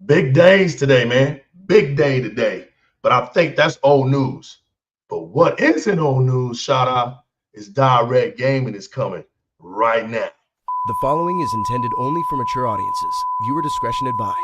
Big days today, man. Big day today. But I think that's old news. But what isn't old news, shout out, is Di-RRec Gaming is coming right now. The following is intended only for mature audiences. Viewer discretion advised.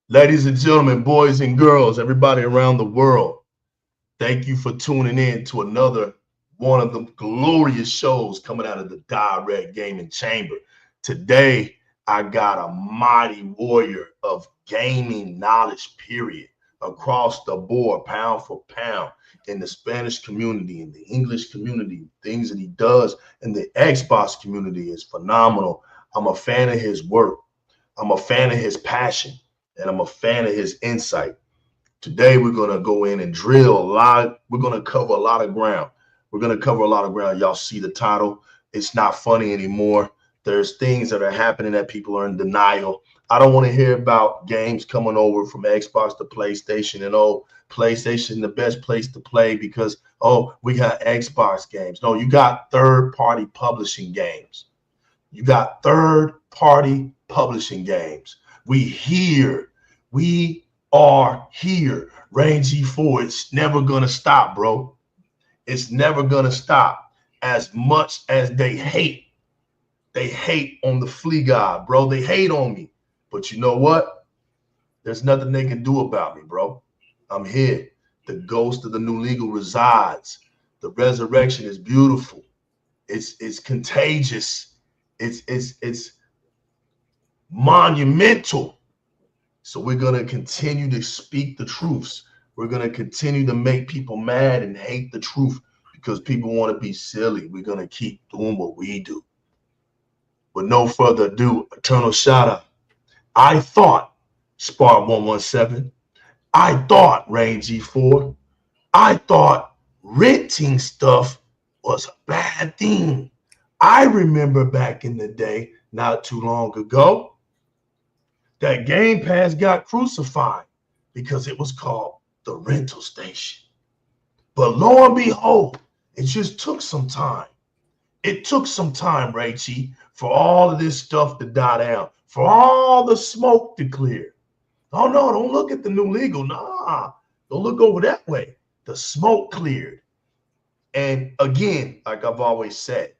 Ladies and gentlemen, boys and girls, everybody around the world, thank you for tuning in to another one of the glorious shows coming out of the Di-RRec Gaming Chamber. Today, I got a mighty warrior of gaming knowledge, period, across the board, pound for pound, in the Spanish community, in the English community. Things that he does in the Xbox community is phenomenal. I'm a fan of his work. I'm a fan of his passion. And I'm a fan of his insight. Today, we're going to go in and drill a lot. We're going to cover a lot of ground. We're going to cover a lot of ground. Y'all see the title. It's not funny anymore. There's things that are happening that people are in denial. I don't want to hear about games coming over from Xbox to PlayStation and, oh, PlayStation, the best place to play because, oh, we got Xbox games. No, you got third-party publishing games. You got third-party publishing games. We are here. Reign G4, it's never going to stop, bro. It's never going to stop. As much as they hate on the Flea God, bro. They hate on me. But you know what? There's nothing they can do about me, bro. I'm here. The ghost of the new legal resides. The resurrection is beautiful. It's contagious. It's monumental. So we're going to continue to speak the truths. We're going to continue to make people mad and hate the truth because people want to be silly. We're going to keep doing what we do. With no further ado, eternal shout out. I thought Spark 117. I thought Reign G4. I thought renting stuff was a bad thing. I remember back in the day, not too long ago, that Game Pass got crucified because it was called the rental station. But lo and behold, it just took some time. It took some time, Rachie, for all of this stuff to die down, for all the smoke to clear. Oh, no, don't look at the new legal. Nah, don't look over that way. The smoke cleared. And again, like I've always said,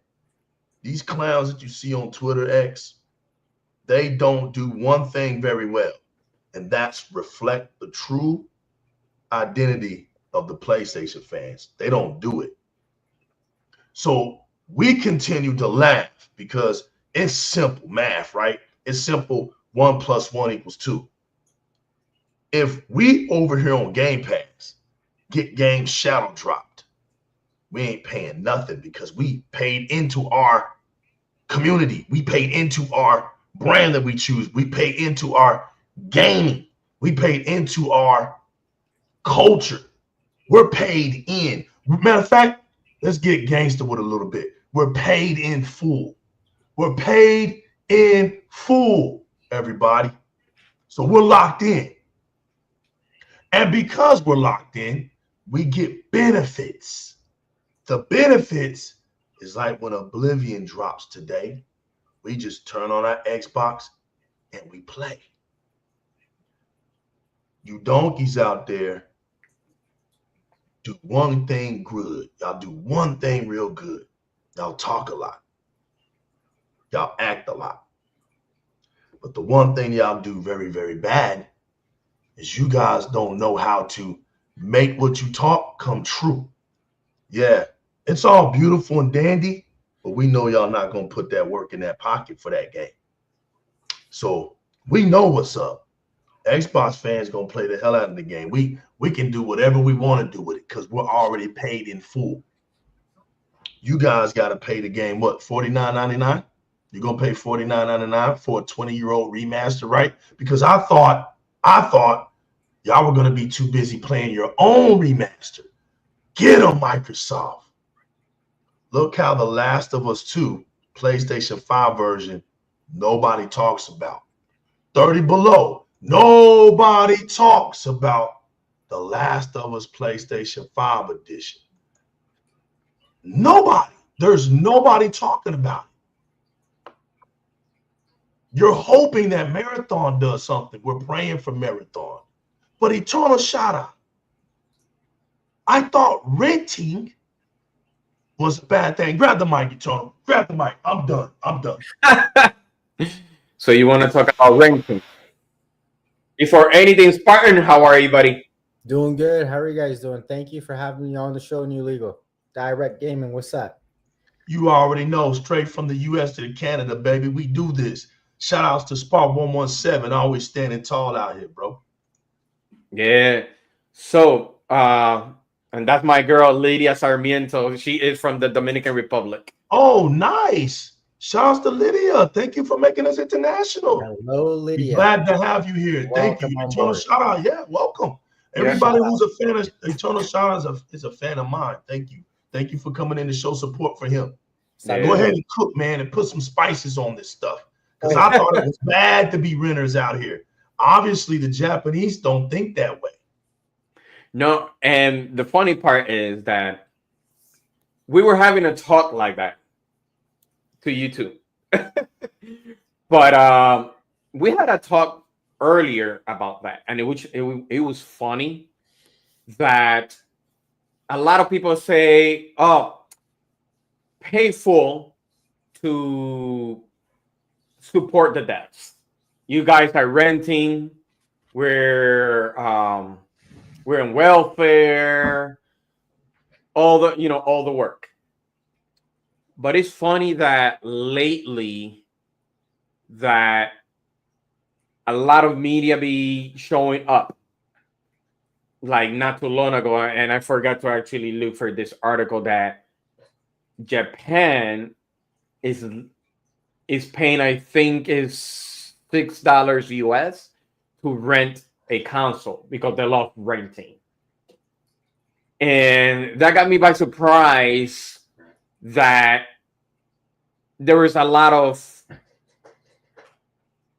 these clowns that you see on Twitter X, they don't do one thing very well, and that's reflect the true identity of the PlayStation fans. They don't do it. So we continue to laugh because it's simple math, right? It's simple. 1 + 1 = 2. If we over here on Game Pass get games shadow dropped, we ain't paying nothing because we paid into our community. We paid into our brand that we choose. We pay into our gaming. We paid into our culture. We're paid in. Matter of fact, let's get gangster with a little bit. We're paid in full. We're paid in full, everybody. So we're locked in. And because we're locked in, we get benefits. The benefits is like when Oblivion drops today. We just turn on our Xbox and we play. You donkeys out there, do one thing good. Y'all do one thing real good. Y'all talk a lot. Y'all act a lot. But the one thing y'all do very, very bad is you guys don't know how to make what you talk come true. Yeah, it's all beautiful and dandy, but we know y'all not going to put that work in that pocket for that game. So we know what's up. Xbox fans going to play the hell out of the game. We can do whatever we want to do with it because we're already paid in full. You guys got to pay the game, what, $49.99? You're going to pay $49.99 for a 20-year-old remaster, right? Because I thought Y'all were going to be too busy playing your own remaster. Get them, Microsoft. Look how The Last of Us 2 PlayStation 5 version nobody talks about. 30 below. Nobody talks about The Last of Us PlayStation 5 edition. Nobody. There's nobody talking about it. You're hoping that Marathon does something. We're praying for Marathon. But Eternal Shadow, I thought renting was a bad thing. Grab the mic, Eternal. Grab the mic. I'm done. So you want to talk about renting? Before anything, Spartan, how are you, buddy? Doing good. How are you guys doing? Thank you for having me on the show, New Legal. Di-RRec Gaming, what's up? You already know, straight from the US to Canada, baby. We do this. Shout outs to Spark 117, always standing tall out here, bro. Yeah. So, and that's my girl, Lydia Sarmiento. She is from the Dominican Republic. Oh, nice. Shout outs to Lydia. Thank you for making us international. Hello, Lydia. We're glad to have you here. Thank you. Eternal Shout out. Yeah, welcome. Everybody who's a fan of Eternal Shout out is a fan of mine. Thank you. Thank you for coming in to show support for him. Yeah. Go ahead and cook, man, and put some spices on this stuff. Because I thought it was bad to be renters out here. Obviously, the Japanese don't think that way. No, and the funny part is that we were having a talk like that to you too. But we had a talk earlier about that, and it was funny that a lot of people say, oh, pay full to support the devs. You guys are renting. We're in welfare. All the work. But it's funny that lately that a lot of media be showing up. Like not too long ago, and I forgot to actually look for this article that Japan is paying, I think, is $6 US to rent a console because they love renting. And that got me by surprise that there was a lot of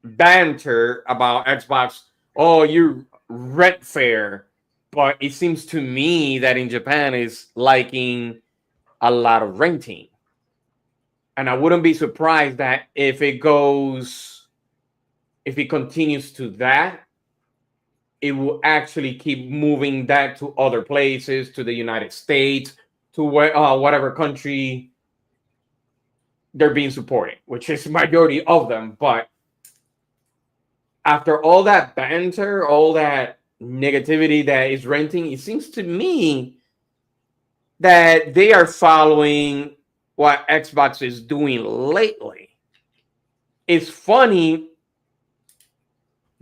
banter about Xbox. Oh, you rent fair. But it seems to me that in Japan is liking a lot of renting. And I wouldn't be surprised that if it continues to that, it will actually keep moving that to other places, to the United States, to whatever country they're being supported, which is the majority of them. But after all that banter, all that negativity that is renting, it seems to me that they are following what Xbox is doing lately. It's funny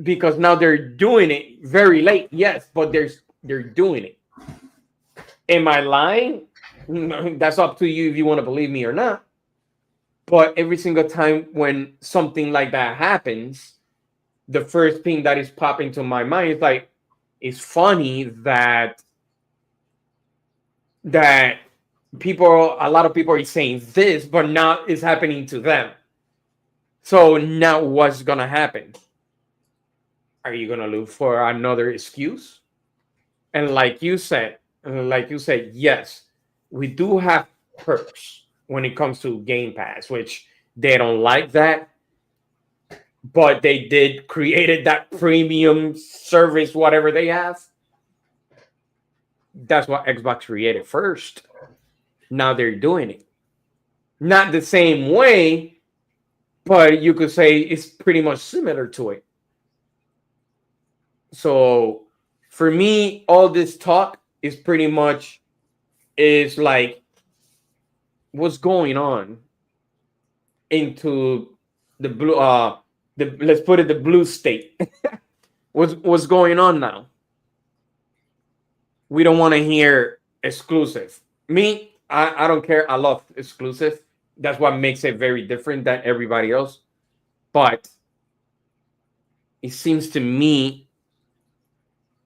because now they're doing it very late, yes, but they're doing it. Am I lying? That's up to you if you want to believe me or not. But every single time when something like that happens, the first thing that is popping to my mind is like, it's funny that a lot of people are saying this, but now it's happening to them. So now what's gonna happen? Are you gonna look for another excuse? And like you said, yes, we do have perks when it comes to Game Pass, which they don't like that. But they did created that premium service, whatever they have. That's what Xbox created first. Now they're doing it. Not the same way, but you could say it's pretty much similar to it. So for me, all this talk is pretty much is like what's going on into the blue let's put it the blue state. What's going on now? We don't want to hear exclusive. Me, I don't care. I love exclusive. That's what makes it very different than everybody else. But it seems to me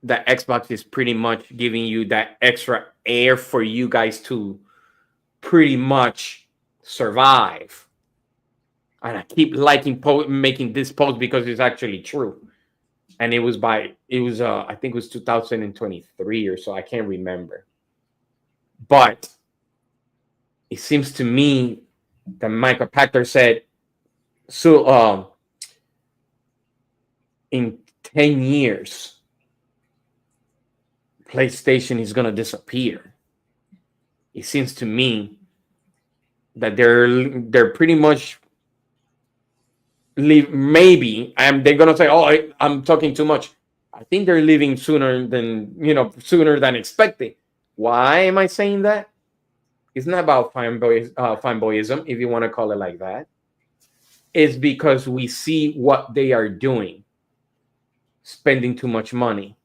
that Xbox is pretty much giving you that extra air for you guys to pretty much survive. And I keep liking making this post because it's actually true. And it was I think it was 2023 or so. I can't remember. But it seems to me that Michael Pachter said, so in 10 years, PlayStation is going to disappear. It seems to me that they're pretty much leave. Maybe they're going to say, "Oh, I'm talking too much." I think they're leaving sooner than expected. Why am I saying that? It's not about fanboyism, if you want to call it like that. It's because we see what they are doing. Spending too much money.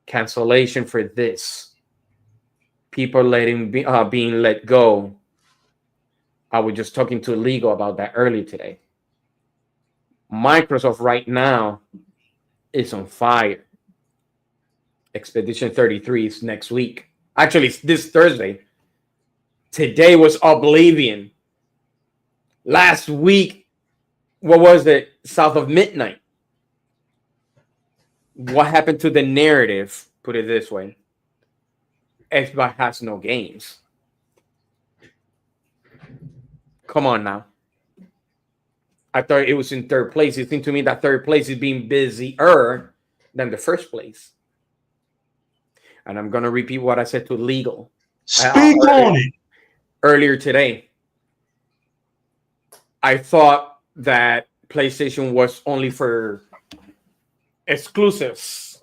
Cancellation for this. People being let go. I was just talking to Legal about that earlier today. Microsoft right now is on fire. Expedition 33 is next week. Actually, it's this Thursday. Today was Oblivion. Last week, what was it? South of Midnight. What happened to the narrative? Put it this way. Xbox has no games. Come on now. I thought it was in third place. It seemed to me that third place is being busier than the first place. And I'm going to repeat what I said to Legal. Speak on it. Earlier today. I thought that PlayStation was only for exclusives.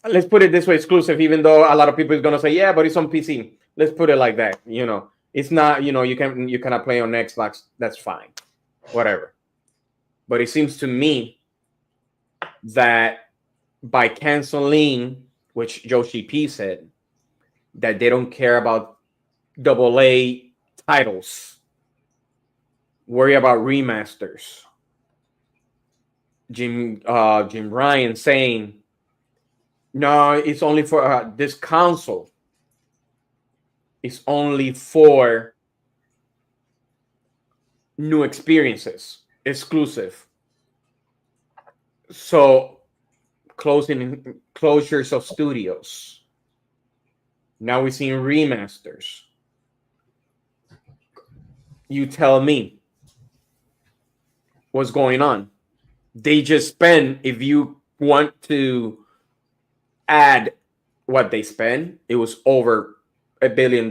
Let's put it this way, exclusive, even though a lot of people is going to say, yeah, but it's on PC. Let's put it like that. It's not, you cannot play on Xbox. That's fine. Whatever. But it seems to me that by canceling, which Yoshi P said, that they don't care about AA titles, worry about remasters. Jim Ryan saying, no, it's only for this console. It's only for new experiences, exclusive. So closures of studios. Now we're seeing remasters. You tell me what's going on. They just spend, if you want to add what they spend, it was over $1 billion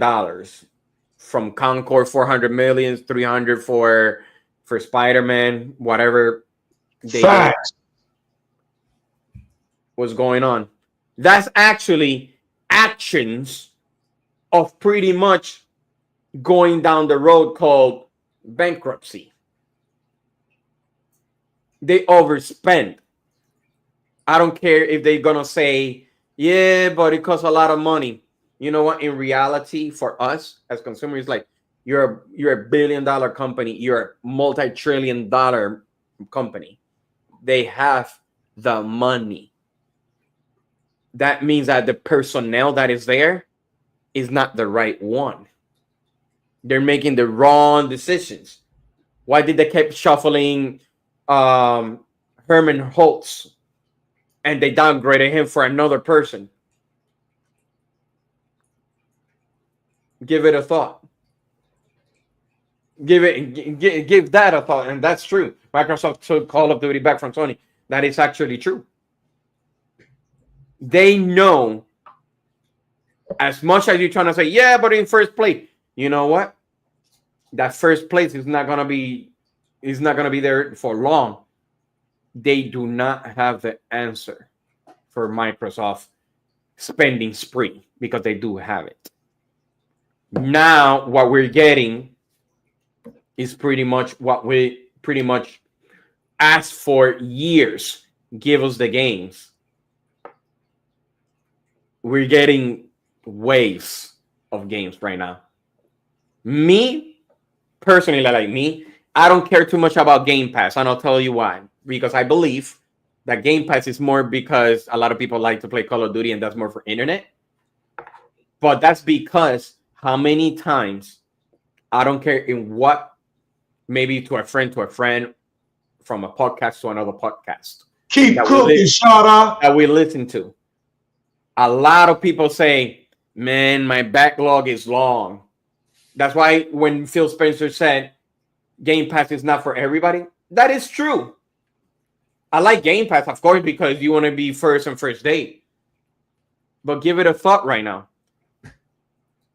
from Concord, 400 million, 300 for Spider-Man, whatever they did. What's going on. That's actually actions of pretty much going down the road called bankruptcy. They overspend. I don't care if they're gonna say, yeah, but it costs a lot of money. You know what? In reality, for us as consumers, like you're a $1 billion company, you're a multi-trillion-dollar company. They have the money. That means that the personnel that is there is not the right one. They're making the wrong decisions. Why did they keep shuffling Herman Holtz and they downgraded him for another person? Give it a thought. Give that a thought, and that's true. Microsoft took Call of Duty back from Sony. That is actually true. They know, as much as you're trying to say, yeah, but in first place, you know what? That first place is not gonna be there for long. They do not have the answer for Microsoft spending spree because they do have it. Now, what we're getting is pretty much what we pretty much asked for years. Give us the games. We're getting waves of games right now. Me, personally, like me, I don't care too much about Game Pass, and I'll tell you why. Because I believe that Game Pass is more because a lot of people like to play Call of Duty and that's more for internet. But that's because how many times, I don't care in what, maybe to a friend, from a podcast to another podcast. Keep cooking, shout out. That we listen to. A lot of people say, man, my backlog is long. That's why when Phil Spencer said Game Pass is not for everybody, that is true. I like Game Pass, of course, because you want to be first on first date. But give it a thought right now.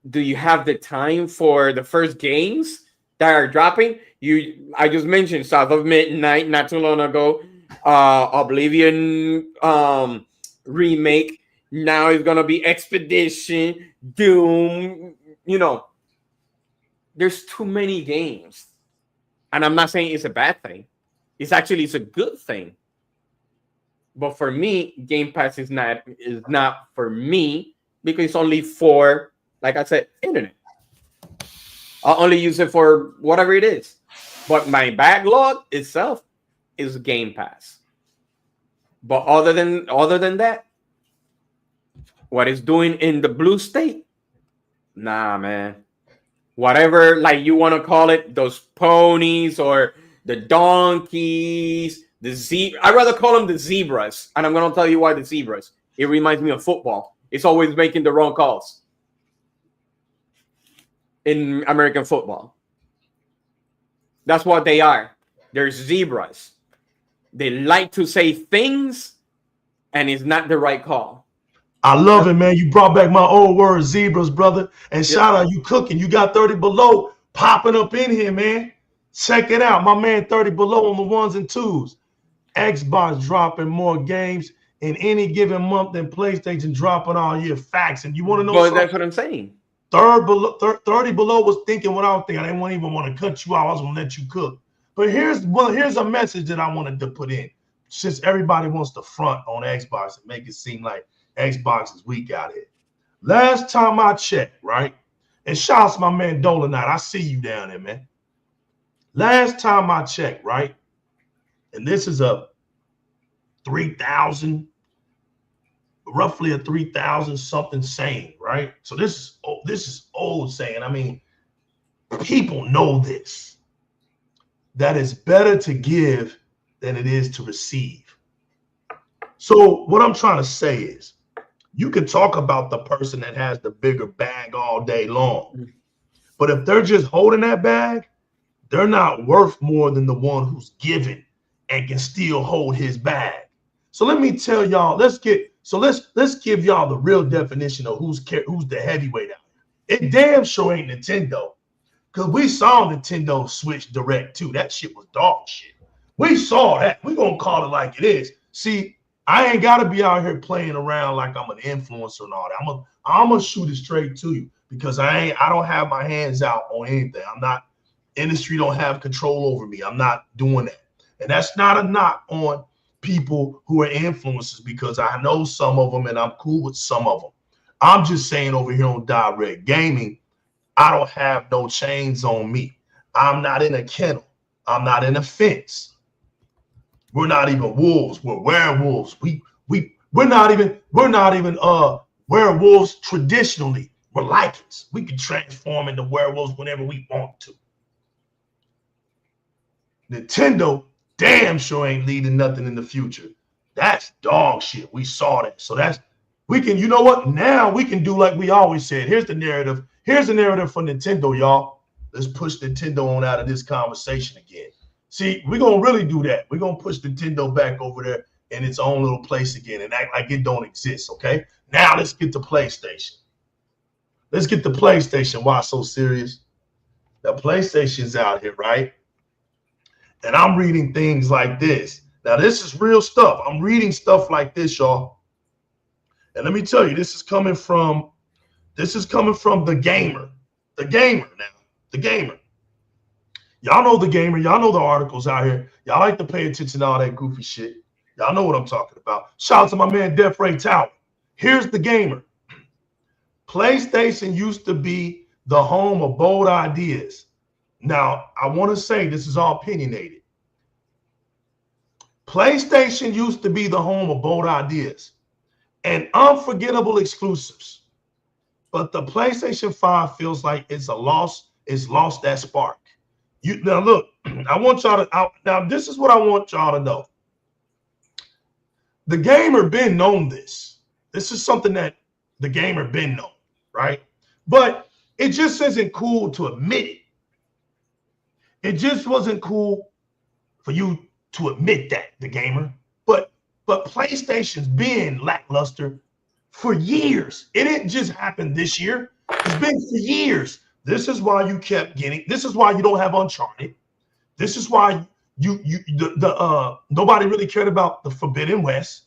Do you have the time for the first games that are dropping? I just mentioned South of Midnight not too long ago. Oblivion remake. Now it's gonna be Expedition, Doom. You know, there's too many games, and I'm not saying it's a bad thing. It's a good thing. But for me, Game Pass is not for me because it's only for, like I said, internet. I'll only use it for whatever it is. But my backlog itself is Game Pass. But other than that, what it's doing in the blue state, nah, man. Whatever, like you want to call it, those ponies or the donkeys, I'd rather call them the zebras. And I'm going to tell you why the zebras. It reminds me of football. It's always making the wrong calls in American football. That's what they are. They're zebras. They like to say things, and it's not the right call. I love it, man. You brought back my old word, zebras, brother. And shout out, you cooking. You got 30 below popping up in here, man. Check it out. My man 30 below on the ones and twos. Xbox dropping more games in any given month than PlayStation dropping all year. Facts. And you want to know something? That's what I'm saying. 30 below was thinking what I was thinking. I didn't even want to cut you out. I was going to let you cook. But here's a message that I wanted to put in. Since everybody wants to front on Xbox and make it seem like Xbox is weak out here. Last time I checked, right? And shouts to my man Dolanite. I see you down there, man. Last time I checked, right? And this is a 3,000, roughly a 3,000 something saying, right? So this is old saying. I mean, people know this. That it's better to give than it is to receive. So what I'm trying to say is, you can talk about the person that has the bigger bag all day long, but if they're just holding that bag, they're not worth more than the one who's giving and can still hold his bag. So let me tell y'all, let's give y'all the real definition of who's the heavyweight out here. It damn sure ain't Nintendo, because we saw Nintendo Switch Direct too. That shit was dog shit. We saw that. We're gonna call it like it is. See, I ain't gotta be out here playing around like I'm an influencer and all that. I'm gonna shoot it straight to you because I don't have my hands out on anything. I'm not, industry don't have control over me. I'm not doing that. And that's not a knock on people who are influencers, because I know some of them and I'm cool with some of them. I'm just saying over here on Di-RRec Gaming, I don't have no chains on me. I'm not in a kennel. I'm not in a fence. We're not even wolves. We're werewolves. We're not even werewolves traditionally. We're lichens. We can transform into werewolves whenever we want to. Nintendo damn sure ain't leading nothing in the future. That's dog shit. We saw that. So we can, you know what? Now we can do like we always said. Here's the narrative. Here's the narrative for Nintendo, y'all. Let's push Nintendo on out of this conversation again. See, we're going to really do that. We're going to push Nintendo back over there in its own little place again and act like it don't exist, okay? Now let's get to PlayStation. Let's get to PlayStation. Why so serious? The PlayStation's out here, right? And I'm reading things like this. Now, this is real stuff. I'm reading stuff like this, y'all. And let me tell you, this is coming from the gamer. The gamer now. The gamer. Y'all know the gamer. Y'all know the articles out here. Y'all like to pay attention to all that goofy shit. Y'all know what I'm talking about. Shout out to my man Def Ray Tower. Here's the gamer. PlayStation used to be the home of bold ideas. Now, I want to say this is all opinionated. PlayStation used to be the home of bold ideas and unforgettable exclusives. But the PlayStation 5 feels like it's lost that spark. Now look, I want y'all to now this is what I want y'all to know. The gamer been known this. This is something that the gamer been known, right? But it just isn't cool to admit it. It just wasn't cool for you to admit that, the gamer. But PlayStation's been lackluster for years. It didn't just happen this year. It's been for years. This is why you kept getting. This is why you don't have Uncharted. This is why nobody really cared about the Forbidden West.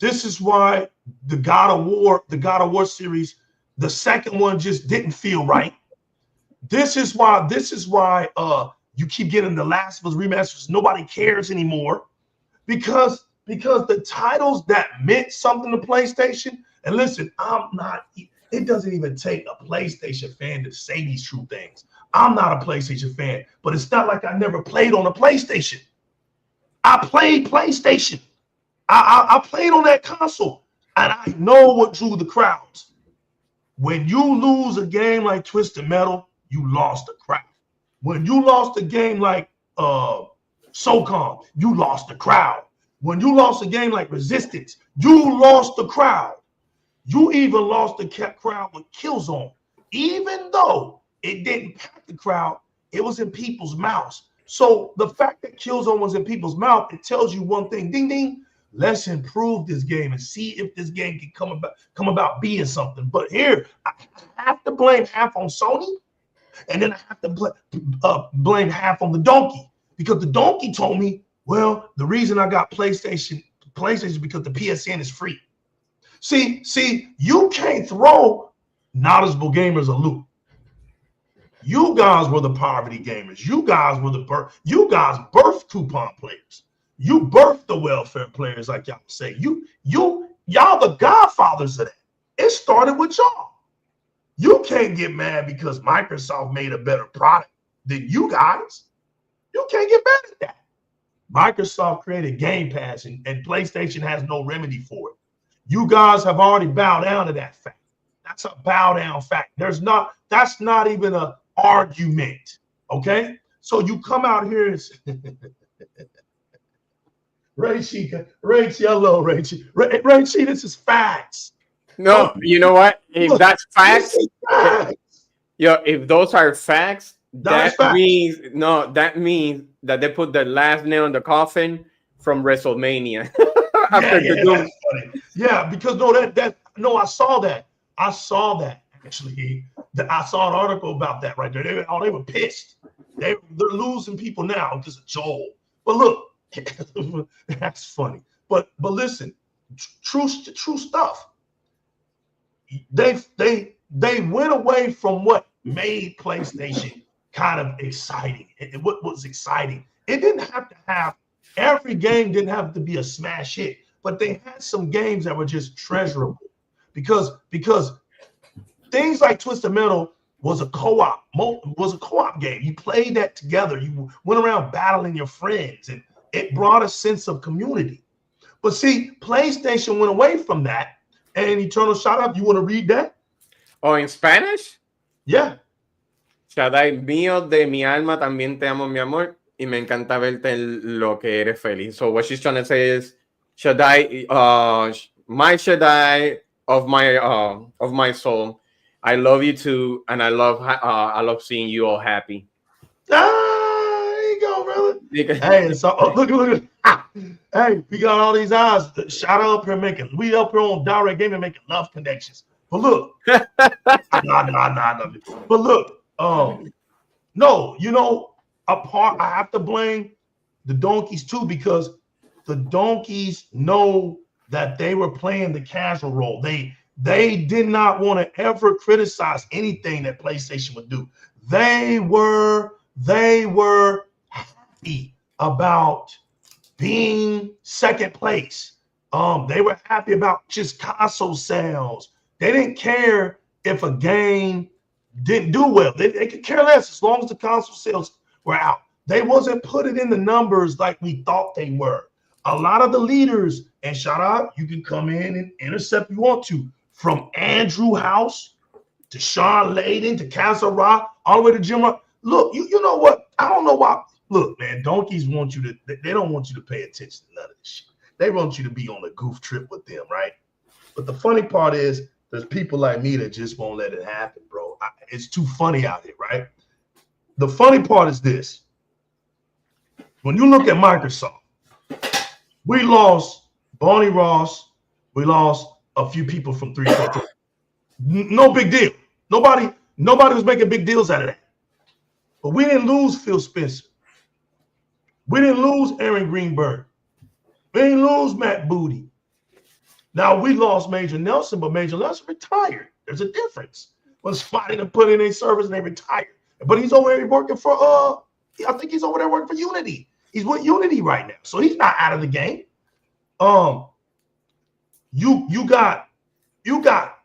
This is why the God of War series, the second one just didn't feel right. This is why you keep getting the Last of Us remasters. Nobody cares anymore because the titles that meant something to PlayStation. And listen, it doesn't even take a PlayStation fan to say these true things. I'm not a PlayStation fan, but it's not like I never played on a PlayStation. I played PlayStation. I played on that console, and I know what drew the crowds. When you lose a game like Twisted Metal, you lost the crowd. When you lost a game like SOCOM, you lost the crowd. When you lost a game like Resistance, you lost the crowd. You even lost the crowd with Killzone. Even though it didn't pack the crowd, it was in people's mouths. So the fact that Killzone was in people's mouth, it tells you one thing, ding, ding, let's improve this game and see if this game can come about being something. But here, I have to blame half on Sony, and then I have to blame half on the donkey, because the donkey told me, well, the reason I got PlayStation is because the PSN is free. See, you can't throw knowledgeable gamers a loop. You guys were the poverty gamers. You guys birthed coupon players. You birthed the welfare players, like y'all say. Y'all the godfathers of that. It started with y'all. You can't get mad because Microsoft made a better product than you guys. You can't get mad at that. Microsoft created Game Pass, and PlayStation has no remedy for it. You guys have already bowed down to that fact. That's a bow down fact. That's not even an argument. Okay? So you come out here and say, Rachie, hello, Rachie, this is facts. No, you know what? If that's facts, if those are facts, that means that they put the last nail in the coffin from WrestleMania. Because I saw that. I saw that actually. I saw an article about that right there. They were pissed. They're losing people now because of Joel. But look, that's funny. But listen, true stuff. They went away from what made PlayStation kind of exciting. What was exciting? It didn't have to have every game. Didn't have to be a smash hit, but they had some games that were just treasurable because things like Twisted Metal was a co-op game. You played that together. You went around battling your friends, and it brought a sense of community. But see, PlayStation went away from that. And Eternal Shout Out, you want to read that? Oh, in Spanish? Yeah. Shaddai, mío de mi alma, también te amo, mi amor, y me encanta verte en lo que eres feliz. So what she's trying to say is, Shaddai, my Shaddai of my soul, I love you too, and I love seeing you all happy. There you go, brother. Hey, so look. Hey, we got all these eyes. Shout out up here we up here on Di-RRec Gaming making love connections. But look, nah. But look, no, I have to blame the donkeys too, because the donkeys know that they were playing the casual role. They did not want to ever criticize anything that PlayStation would do. They were happy about being second place. They were happy about just console sales. They didn't care if a game didn't do well. They could care less as long as the console sales were out. They wasn't putting in the numbers like we thought they were. A lot of the leaders, and shout out, you can come in and intercept if you want to, from Andrew House to Sean Layden to Castle Rock, all the way to Jim Rock. Look, you know what? I don't know why. Look, man, donkeys want you to, they don't want you to pay attention to none of this shit. They want you to be on a goof trip with them, right? But the funny part is there's people like me that just won't let it happen, bro. It's too funny out here, right? The funny part is this. When you look at Microsoft, we lost Bonnie Ross. We lost a few people from 343. No big deal. Nobody was making big deals out of that. But we didn't lose Phil Spencer. We didn't lose Aaron Greenberg. We didn't lose Matt Booty. Now we lost Major Nelson, but Major Nelson retired. There's a difference. Was fighting to put in a service and they retired. But he's over there working for I think he's over there working for Unity. He's with Unity right now. So he's not out of the game. You got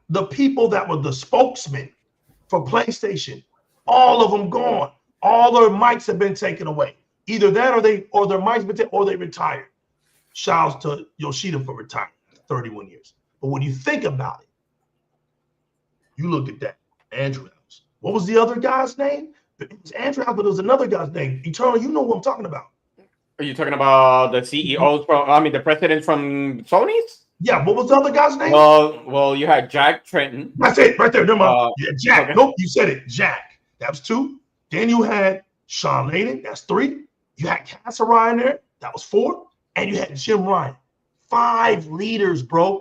the people that were the spokesmen for PlayStation. All of them gone. All their mics have been taken away. Either that or their mics been taken or they retired. Shouts to Yoshida for retiring 31 years. But when you think about it, you look at that. Andrew House. What was the other guy's name? It was Andrew House, but there was another guy's name. Eternal, you know what I'm talking about. Are you talking about the CEOs from, the president from Sony's? Yeah, what was the other guy's name? Well, you had Jack Trenton. That's it, right there. Never mind. Yeah, Jack. Okay. Nope, you said it. Jack. That was 2. Then you had Sean Layden. That's 3. You had Castle Ryan there. That was 4. And you had Jim Ryan. 5 leaders, bro.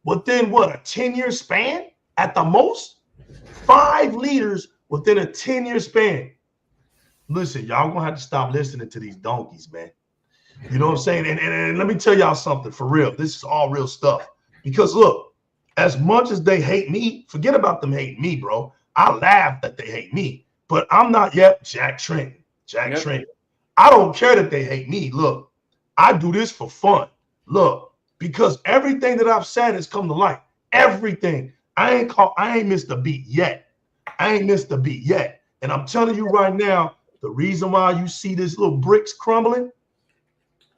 Within what, a 10-year span at the most? 5 leaders within a 10-year span. Listen, y'all gonna have to stop listening to these donkeys, man. You know what I'm saying? And let me tell y'all something for real. This is all real stuff. Because look, as much as they hate me, forget about them hating me, bro. I laugh that they hate me, but I'm not yet Jack Trenton. Trenton. I don't care that they hate me. Look, I do this for fun. Look, because everything that I've said has come to light. Everything. I ain't missed a beat yet. And I'm telling you right now, the reason why you see this little bricks crumbling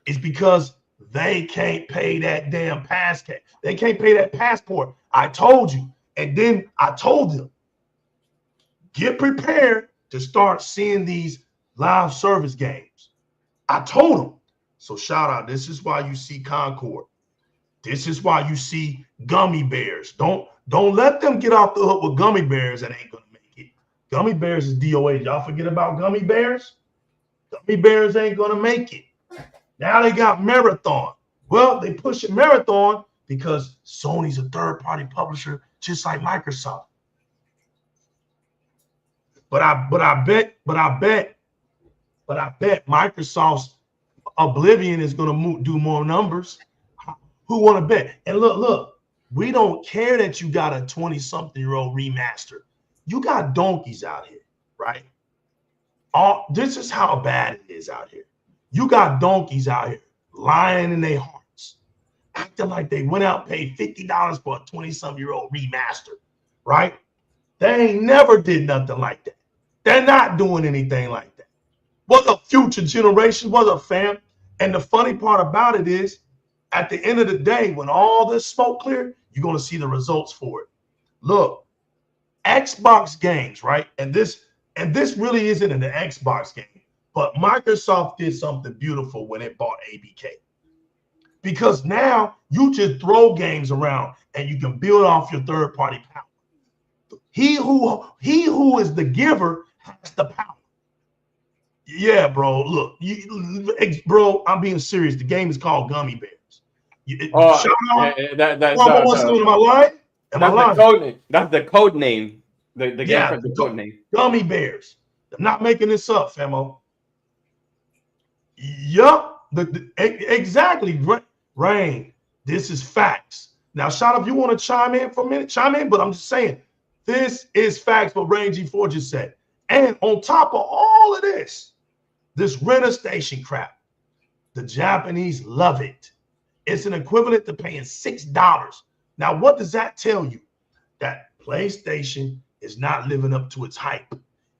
is because they can't pay that damn passport. They can't pay that passport. I told you. And then I told them, get prepared to start seeing these live service games. I told them. So shout out. This is why you see Concord. This is why you see gummy bears. Don't let them get off the hook with gummy bears that ain't gonna make it. Gummy bears is DOA. Y'all forget about gummy bears? Gummy bears ain't gonna make it. Now they got Marathon. Well, they push it Marathon because Sony's a third-party publisher, just like Microsoft. But I bet Microsoft's Oblivion is gonna do more numbers. Who want to bet? And look, we don't care that you got a 20-something-year-old remaster. You got donkeys out here, right? This is how bad it is out here. You got donkeys out here lying in their hearts, acting like they went out and paid $50 for a 20-something-year-old remaster, right? They ain't never did nothing like that. They're not doing anything like that. What a future generation, what a fam. And the funny part about it is, at the end of the day, when all this smoke clear, you're going to see the results for it. Look, Xbox games, right? And this really isn't an Xbox game. But Microsoft did something beautiful when it bought ABK. Because now you just throw games around and you can build off your third-party power. He who is the giver has the power. Yeah, bro. Look, bro, I'm being serious. The game is called Gummy Bears. What's going on my line? That's the code name. The game for the code name. Gummy Bears. I'm not making this up, famo. Yup. Exactly. Rain. This is facts. Now, shout out if you want to chime in for a minute, chime in, but I'm just saying, this is facts what Rain G4 just said. And on top of all of this renter station crap, the Japanese love it. It's an equivalent to paying $6. Now, what does that tell you? That PlayStation is not living up to its hype.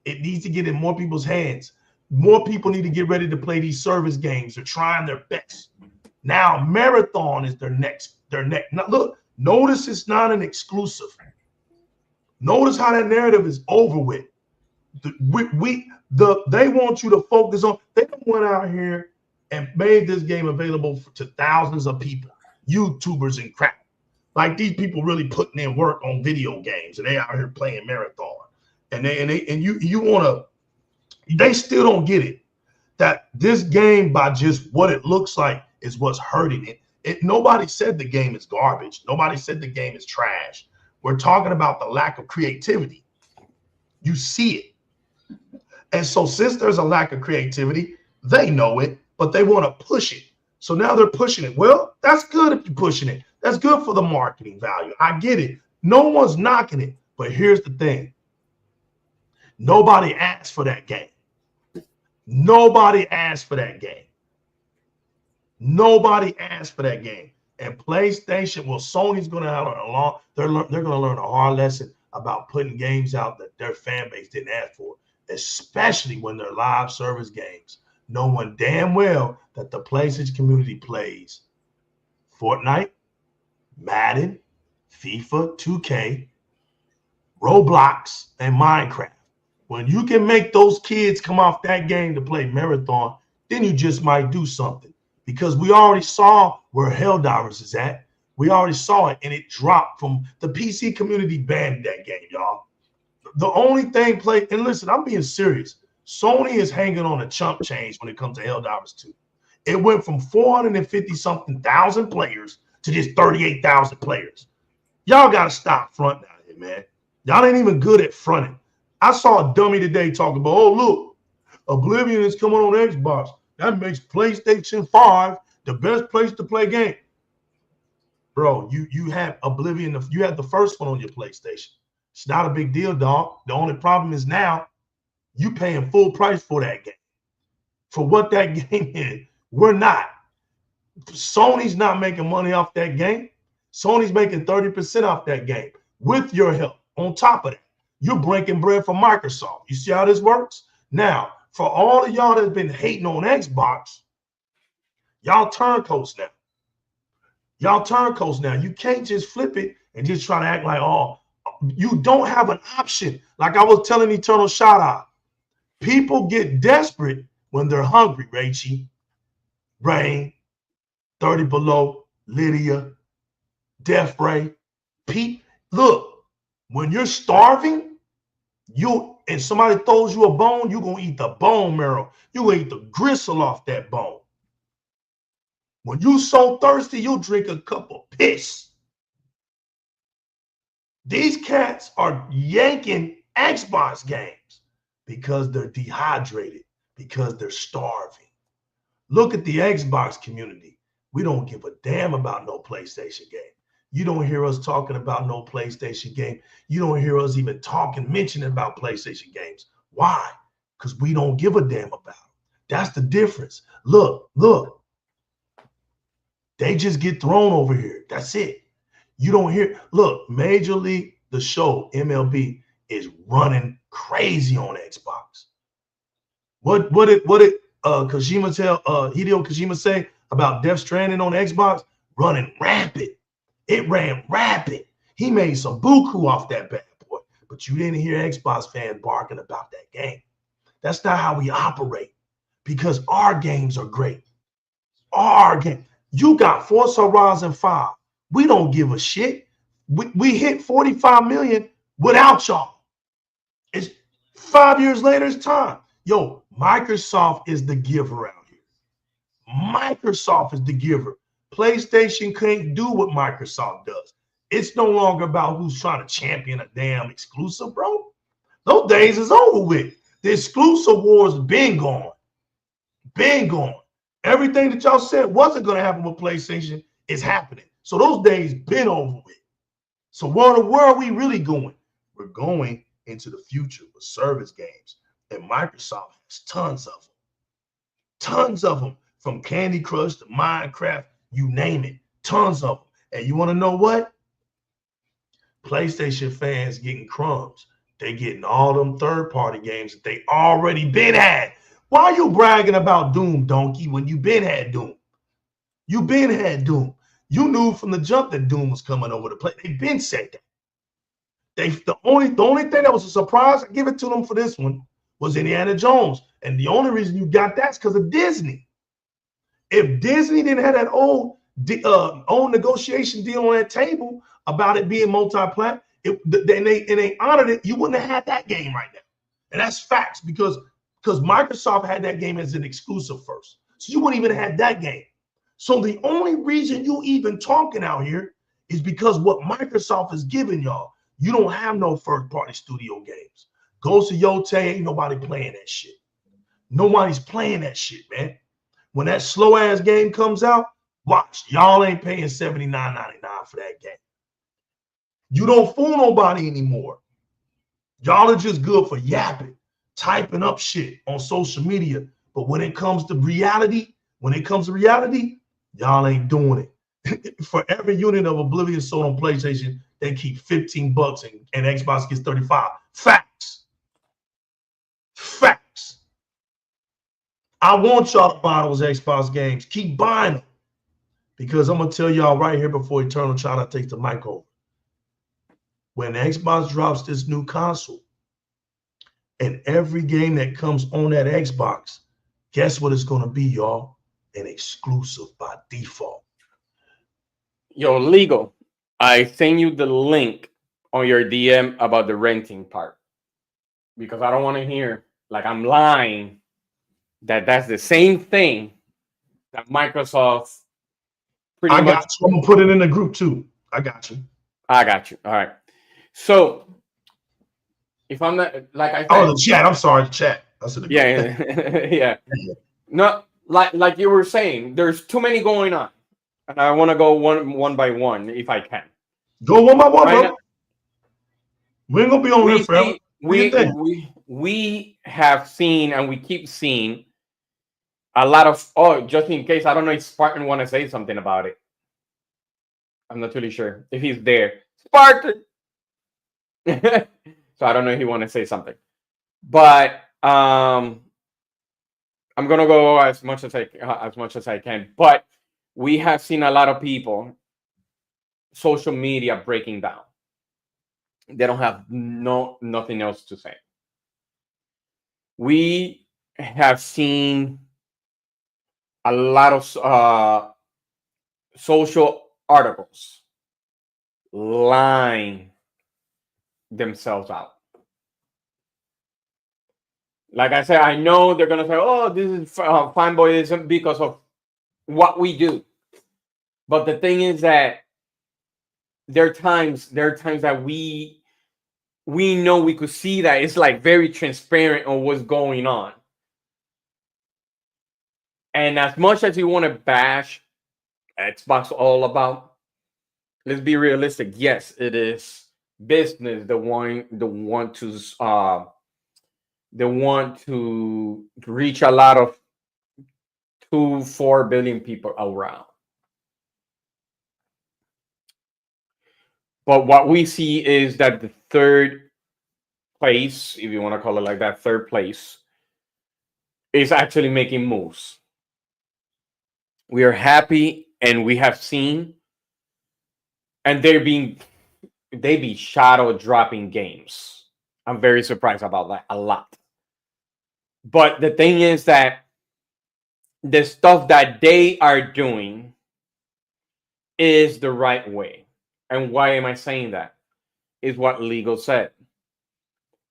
It needs to get in more people's hands. More people need to get ready to play these service games. They're trying their best. Now Marathon is their next. Now, look, notice it's not an exclusive. Notice how that narrative is over with. They want you to focus on. They went out here and made this game available to thousands of people, YouTubers and crap. Like these people really putting in work on video games, and they out here playing Marathon. And you want to. They still don't get it that this game, by just what it looks like, is what's hurting it. Nobody said the game is garbage. Nobody said the game is trash. We're talking about the lack of creativity. You see it. And so since there's a lack of creativity, they know it, but they want to push it. So now they're pushing it. Well, that's good if you're pushing it. That's good for the marketing value. I get it. No one's knocking it. But here's the thing. Nobody asked for that game. Nobody asked for that game. Nobody asked for that game. And PlayStation, well, Sony's going to learn they're going to learn a hard lesson about putting games out that their fan base didn't ask for, especially when they're live service games, knowing damn well that the PlayStation community plays Fortnite, Madden, FIFA, 2K, Roblox, and Minecraft. When you can make those kids come off that game to play Marathon, then you just might do something. Because we already saw where Helldivers is at. We already saw it, and it dropped from the PC community banned that game, y'all. The only thing and listen, I'm being serious. Sony is hanging on a chump change when it comes to Helldivers 2. It went from 450-something thousand players to just 38,000 players. Y'all got to stop fronting out here, man. Y'all ain't even good at fronting. I saw a dummy today talking about, oh, look, Oblivion is coming on Xbox. That makes PlayStation 5 the best place to play game. Bro, you have Oblivion. You had the first one on your PlayStation. It's not a big deal, dog. The only problem is now you paying full price for that game. For what that game is. We're not. Sony's not making money off that game. Sony's making 30% off that game with your help. On top of that, you're breaking bread for Microsoft. You see how this works? Now, for all of y'all that's been hating on Xbox, y'all turncoats now. Y'all turncoats now. You can't just flip it and just try to act like, oh, you don't have an option. Like I was telling Eternal Shout Out. People get desperate when they're hungry, Rachie, Rain, 30 Below, Lydia, Death Ray, Pete. Look, when you're starving, and somebody throws you a bone, you're going to eat the bone marrow. You're going to eat the gristle off that bone. When you so thirsty, you'll drink a cup of piss. These cats are yanking Xbox games because they're dehydrated, because they're starving. Look at the Xbox community. We don't give a damn about no PlayStation game. You don't hear us talking about no PlayStation game. You don't hear us even mentioning about PlayStation games. Why? Because we don't give a damn about them. That's the difference. Look. They just get thrown over here. That's it. You don't hear. Look, Major League, the show, MLB, is running crazy on Xbox. What did Hideo Kojima say about Death Stranding on Xbox? Running rampant. It ran rapid. He made some buku off that bad boy. But you didn't hear Xbox fans barking about that game. That's not how we operate. Because our games are great. Our game. You got Forza Horizon 5. We don't give a shit. We hit 45 million without y'all. It's 5 years later, it's time. Yo, Microsoft is the giver out here. Microsoft is the giver. PlayStation can't do what Microsoft does. It's no longer about who's trying to champion a damn exclusive, bro. Those days is over with. The exclusive wars been gone. Been gone. Everything that y'all said wasn't going to happen with PlayStation is happening. So those days been over with. So where are we really going? We're going into the future with service games. And Microsoft has tons of them. Tons of them. From Candy Crush to Minecraft, you name it. Tons of them. And you want to know what? PlayStation fans getting crumbs. They getting all them third-party games that they already been had. Why are you bragging about Doom, donkey, when you been had Doom? You been had Doom. You knew from the jump that Doom was coming over to play. They been said that. The only thing that was a surprise, I give it to them for this one, was Indiana Jones. And the only reason you got that's because of Disney. If Disney didn't have that old negotiation deal on that table about it being multi-plat, and they honored it, you wouldn't have had that game right now. And that's facts because Microsoft had that game as an exclusive first. So you wouldn't even have had that game. So the only reason you even talking out here is because what Microsoft is giving y'all. You don't have no first-party studio games. Ghost of Yote, ain't nobody playing that shit. Nobody's playing that shit, man. When that slow-ass game comes out, watch. Y'all ain't paying $79.99 for that game. You don't fool nobody anymore. Y'all are just good for yapping, typing up shit on social media. But when it comes to reality, y'all ain't doing it. For every unit of Oblivion sold on PlayStation, they keep $15 and Xbox gets 35. Facts. I want y'all to buy those Xbox games. Keep buying them. Because I'm going to tell y'all right here before Eternal Child takes the mic over. When Xbox drops this new console, and every game that comes on that Xbox, guess what it's going to be, y'all? An exclusive by default. Yo, Legal, I send you the link on your DM about the renting part. Because I don't want to hear, like I'm lying, that's the same thing that Microsoft I got you. I'm going to put it in the group too. I got you. All right. So, if I'm not, like I said. Oh, the chat. I'm sorry, the chat. I said the group. Yeah. No, like you were saying, there's too many going on. And I want to go one by one if I can. Go one by one, bro. We ain't going to be on here forever. We have seen and we keep seeing a lot of, just in case, I don't know if Spartan want to say something about it. I'm not really sure if he's there. Spartan! So I don't know if he want to say something. But I'm going to go as much as I can. But we have seen a lot of people, social media breaking down. They don't have nothing else to say. We have seen a lot of social articles lying themselves out. Like I said, I know they're gonna say, "Oh, this is fanboyism because of what we do." But the thing is that there are times that we know we could see that it's like very transparent on what's going on. And as much as you want to bash Xbox all about, let's be realistic. Yes, it is business. They want to reach a lot of 2-4 billion people around. But what we see is that the third place, if you want to call it like that, third place, is actually making moves. We are happy, and we have seen, and they be shadow dropping games. I'm very surprised about that a lot. But the thing is that the stuff that they are doing is the right way. And why am I saying that? Is what Legal said.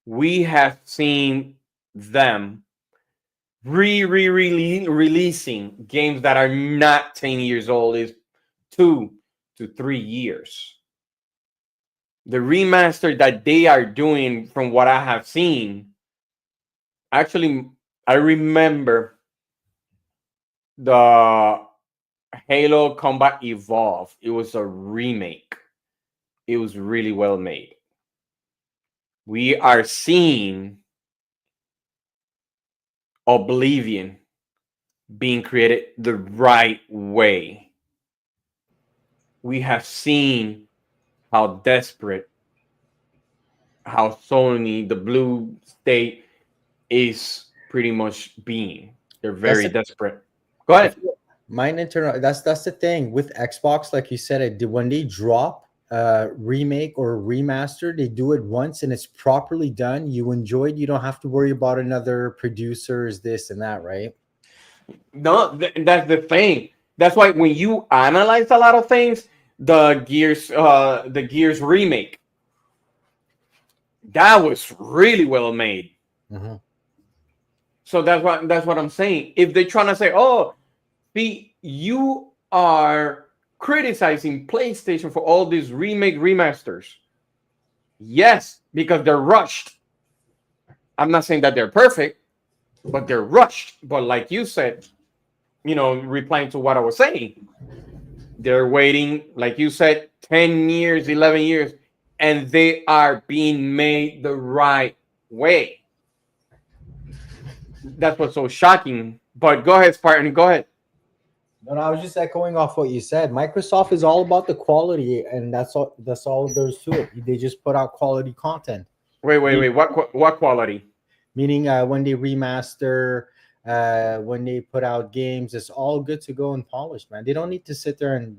We have seen them releasing games that are not 10 years old, is 2 to 3 years. The remaster that they are doing, from what I have seen, actually, I remember the Halo Combat Evolved. It was a remake. It was really well made. We are seeing Oblivion being created the right way. We have seen how desperate, how Sony, the blue state, is pretty much being. They're very desperate. Go ahead. Mine internal. That's the thing with Xbox. Like you said, when they drop remake or remaster, they do it once and it's properly done. You enjoy it. You don't have to worry about another producers, this and that, right? No, that's the thing. That's why when you analyze a lot of things, the Gears remake, that was really well made. Mm-hmm. So that's what I'm saying. If they're trying to say, "Oh, see, you are criticizing PlayStation for all these remasters," yes, because they're rushed. I'm not saying that they're perfect, but they're rushed. But like you said, replying to what I was saying, they're waiting, like you said, 10 years, 11 years, and they are being made the right way. That's what's so shocking. But go ahead, Spartan, go ahead. No, I was just echoing off what you said. Microsoft is all about the quality, and that's all there's to it. They just put out quality content. Wait. What quality? Meaning, when they remaster, when they put out games, it's all good to go and polished, man. They don't need to sit there and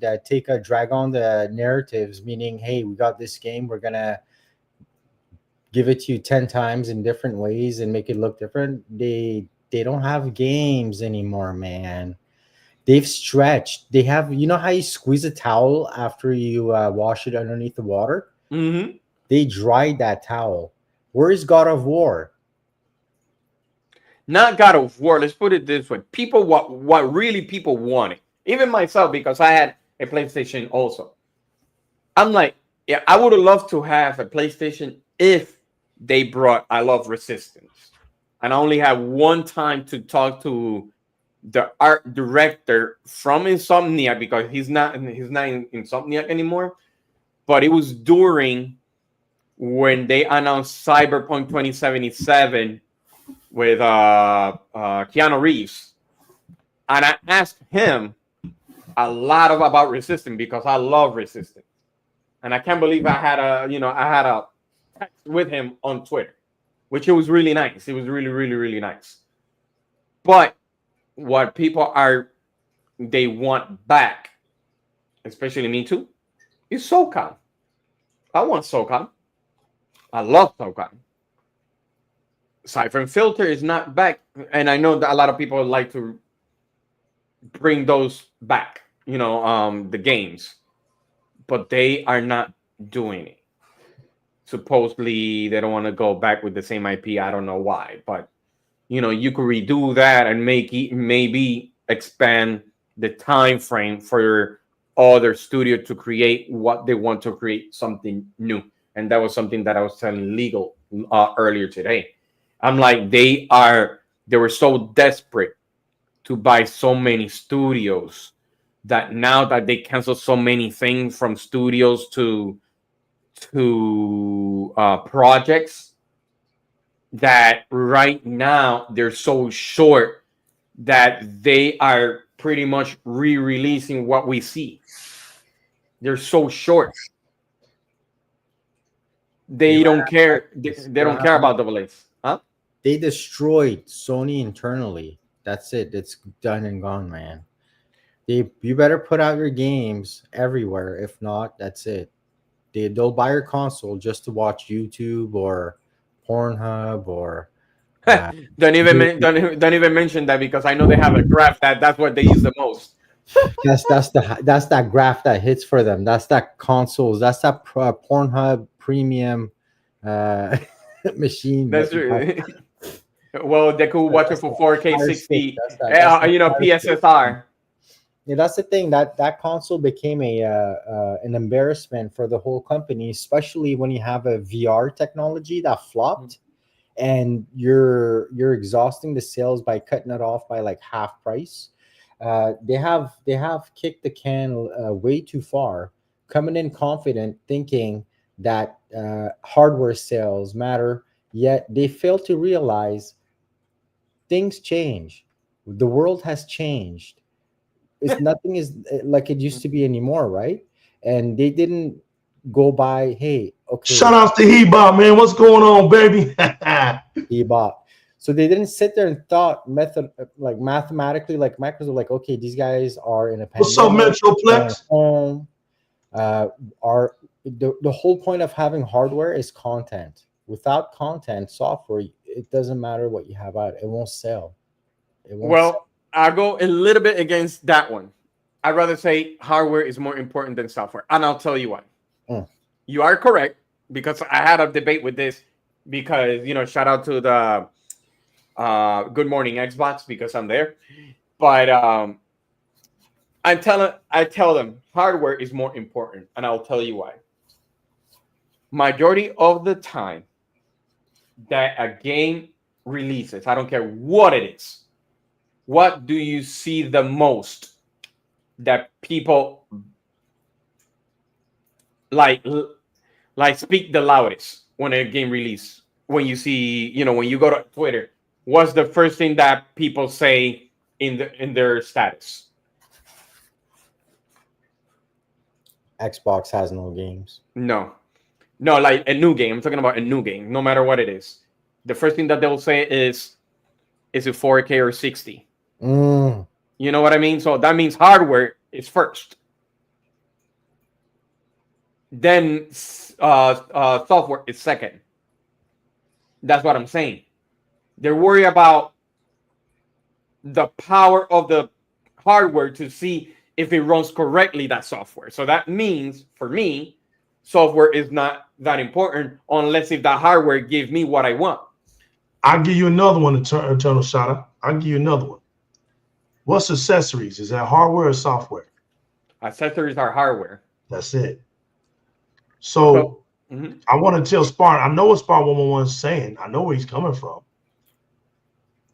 drag on the narratives. Meaning, hey, we got this game, we're gonna give it to you 10 times in different ways and make it look different. They don't have games anymore, man. They've stretched. They have, how you squeeze a towel after you wash it underneath the water? Mm-hmm. They dried that towel. Where is God of War? Not God of War. Let's put it this way: people, what really people wanted. Even myself, because I had a PlayStation also. I'm like, yeah, I would have loved to have a PlayStation if they brought I Love Resistance, and I only had one time to talk to the art director from Insomniac, because he's not in Insomniac anymore. But it was during when they announced Cyberpunk 2077 with Keanu Reeves, and I asked him a lot about Resistance because I love Resistance, and I can't believe I had a text with him on Twitter, which it was really nice. It was really, really, really nice. But what people they want back, especially me too, is SoCal. I want SoCal. I love SoCal. Siphon Filter is not back, and I know that a lot of people like to bring those back, the games, but they are not doing it. Supposedly, they don't want to go back with the same IP. I don't know why, but you could redo that and maybe expand the time frame for other studio to create what they want to create, something new. And that was something that I was telling Legal earlier today. I'm like, they were so desperate to buy so many studios that now that they cancel so many things from studios to projects, that right now they're so short that they are pretty much re-releasing what we see. They're so short. They don't care. They don't care about double A's. Huh? They destroyed Sony internally. That's it. It's done and gone, man. You better put out your games everywhere. If not, that's it. They'll buy your console just to watch YouTube or Pornhub or don't even mention that, because I know they have a graph that's what they use the most. that's that graph that hits for them. That's that consoles. That's that Pornhub premium machine. That's true. Well, they could watch it for 4K 60. PSSR. Yeah, that's the thing. That console became an embarrassment for the whole company, especially when you have a VR technology that flopped, and you're exhausting the sales by cutting it off by like half price. They have kicked the can way too far, coming in confident, thinking that hardware sales matter. Yet they fail to realize things change. The world has changed. Nothing is like it used to be anymore, right? And they didn't go by, hey, okay. Shout out to Hebot, man. What's going on, baby? Hebot. So they didn't sit there and thought mathematically, like Microsoft, like, okay, these guys are in a pandemic. What's up, Metroplex? Home. Are the whole point of having hardware is content. Without content, software, it doesn't matter what you have out. It won't sell. I go a little bit against that one. I'd rather say hardware is more important than software, and I'll tell you why. You are correct, because I had a debate with this, because, you know, shout out to the Good Morning Xbox, because I'm there. But I tell them hardware is more important, and I'll tell you why. Majority of the time that a game releases, I don't care what it is, what do you see the most that people like speak the loudest when a game release? When you see, you know, when you go to Twitter, what's the first thing that people say in their status? Xbox has no games. No, like a new game. I'm talking about a new game, no matter what it is. The first thing that they'll say is it 4K or 60? You know what I mean? So that means hardware is first. Then software is second. That's what I'm saying. They're worried about the power of the hardware to see if it runs correctly, that software. So that means, for me, software is not that important unless if the hardware gives me what I want. I'll give you another one, Eternal Shotter. I'll give you another one. What's accessories? Is that hardware or software? Accessories are hardware. That's it. So I want to tell Spartan, I know what Spartan 111 is saying. I know where he's coming from.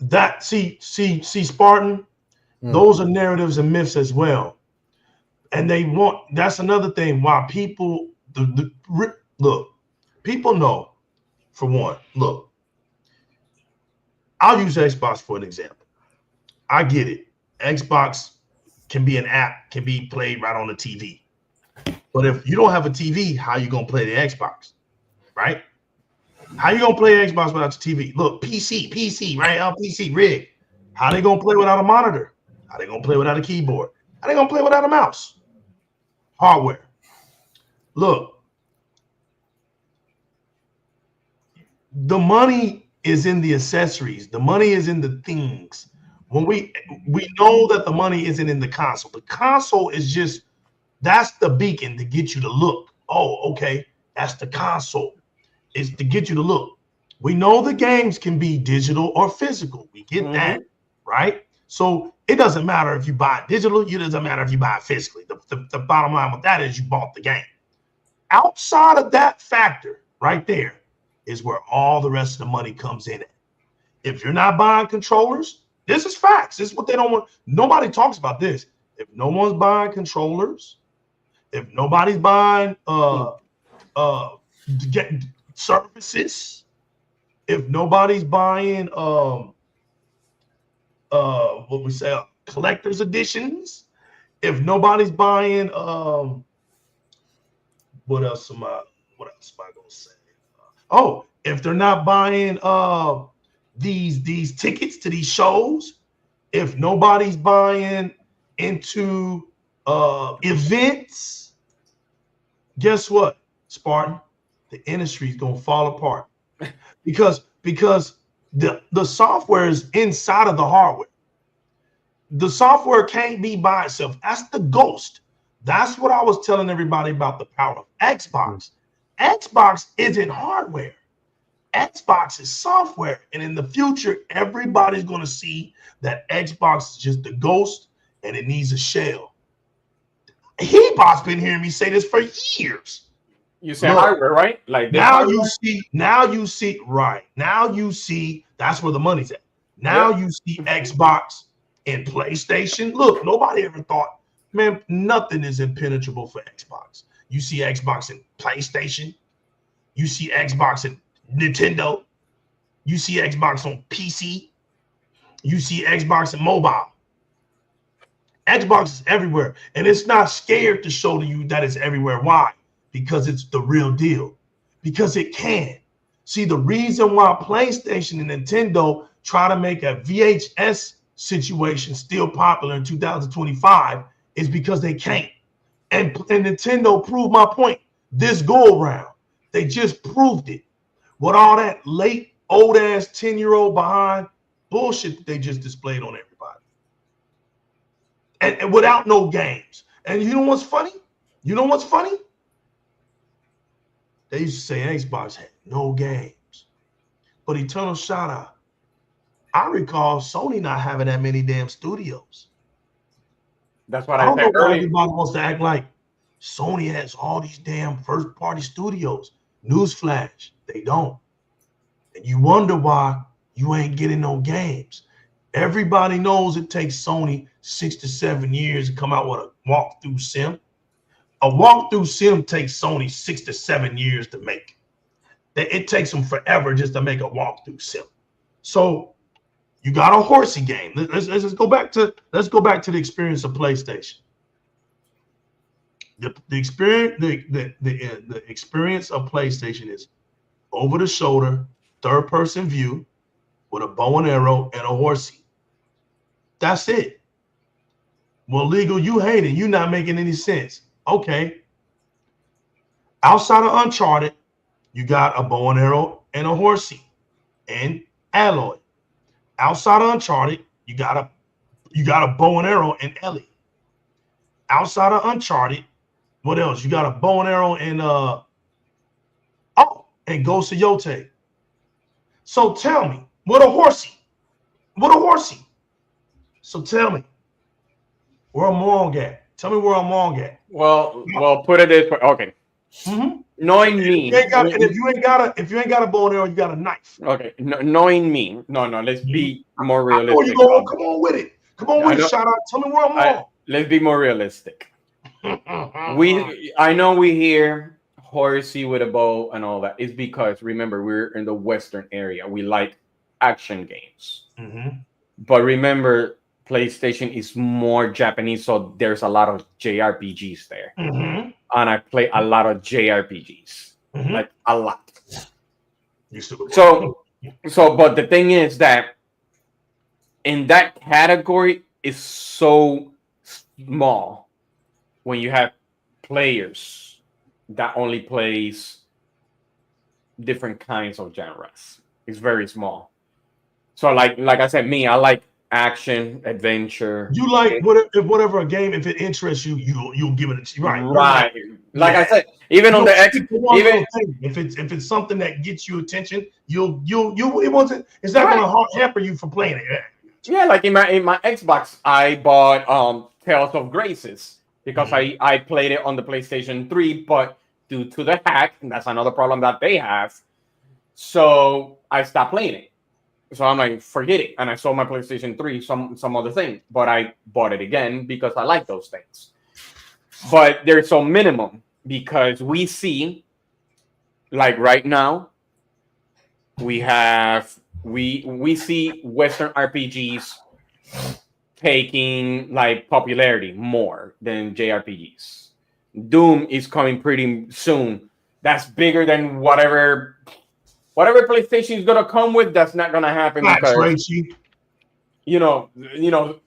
That see, Spartan, those are narratives and myths as well. And that's another thing why people look, people know, for one, look, I'll use Xbox for an example. I get it. Xbox can be an app, can be played right on the TV. But if you don't have a TV, how you gonna play the Xbox, right? How you gonna play Xbox without the TV? Look, PC, right? PC rig. How they gonna play without a monitor? How they gonna play without a keyboard? How they gonna play without a mouse? Hardware. Look, the money is in the accessories. The money is in the things. When we know that the money isn't in the console. The console is just, that's the beacon to get you to look. Oh, okay, that's the console. It's to get you to look. We know the games can be digital or physical. We get that, right? So it doesn't matter if you buy it digital. It doesn't matter if you buy it physically. The bottom line with that is you bought the game. Outside of that factor right there is where all the rest of the money comes in at. If you're not buying controllers, this is facts. This is what they don't want. Nobody talks about this. If no one's buying controllers, if nobody's buying get services, if nobody's buying what we say, collector's editions, if nobody's buying what else am I gonna say? Oh, if they're not buying these tickets to these shows, if nobody's buying into events, guess what, Spartan? The industry is gonna fall apart because the software is inside of the hardware. The software can't be by itself. That's the ghost. That's what I was telling everybody about the power of Xbox. Xbox isn't hardware. Xbox is software. And in the future, everybody's going to see that Xbox is just the ghost and it needs a shell. He-Bot's been hearing me say this for years. You say hardware, right? Like this now hardware? you see, right. Now you see that's where the money's at. Now you see Xbox and PlayStation. Look, nobody ever thought, man, nothing is impenetrable for Xbox. You see Xbox and PlayStation. You see Xbox and Nintendo. You see Xbox on PC. You see Xbox and mobile. Xbox is everywhere. And it's not scared to show to you that it's everywhere. Why? Because it's the real deal. Because it can. See, the reason why PlayStation and Nintendo try to make a VHS situation still popular in 2025 is because they can't. And Nintendo proved my point this go around. They just proved it. With all that late, old ass 10-year-old behind bullshit that they just displayed on everybody. And without no games. And you know what's funny? You know what's funny? They used to say Xbox had no games. But Eternal shout out. I recall Sony not having that many damn studios. That's what I don't I know said why earlier. everybody wants to act like Sony has all these damn first-party studios. Newsflash, they don't. And you wonder why you ain't getting no games. Everybody knows it takes Sony 6 to 7 years to come out with a walkthrough sim. A walkthrough sim takes Sony 6 to 7 years to make. It takes them forever just to make a walkthrough sim. So you got a horsey game. Let's go back to the experience of PlayStation. The experience the experience of PlayStation is over the shoulder, third person view with a bow and arrow and a horsey. That's it. Well, Legal, you hate it. You're not making any sense. Okay. Outside of Uncharted, you got a bow and arrow and a horsey and Alloy. Outside of Uncharted, you got a bow and arrow and Ellie. Outside of Uncharted, what else? You got a bow and arrow and and Ghost of Yote. So tell me, what a horsey? What a horsey? So tell me, where I'm wrong at? Tell me where I'm wrong at. Well, put it this way. Okay. Mm-hmm. Knowing me, if you ain't got a bow and arrow, you got a knife. Okay. Knowing me, no. Let's be more I know realistic. you go. Come on with it. Come on with it. Shout out. Tell me where I'm wrong. Let's be more realistic. I know we hear horsey with a bow and all that. It's because remember we're in the Western area. We like action games. Mm-hmm. But remember, PlayStation is more Japanese, so there's a lot of JRPGs there. Mm-hmm. And I play a lot of JRPGs, like a lot. So, but the thing is that in that category is so small when you have players that only plays different kinds of genres. It's very small. So like I said, I like action, adventure. You like whatever a game, if it interests you, you'll give it a right. Right. Like I said, even on the X, even if it's something that gets your attention, it's not gonna hamper you from playing it. Yeah, like in my Xbox, I bought Tales of Graces because I played it on the PlayStation 3, but due to the hack, and that's another problem that they have. So I stopped playing it. So I'm like, forget it. And I sold my PlayStation 3, some other thing. But I bought it again because I like those things. But they're so minimum because we see, like right now, we see Western RPGs taking like popularity more than JRPGs. Doom is coming pretty soon. That's bigger than whatever PlayStation is gonna come with. That's not gonna happen because you know the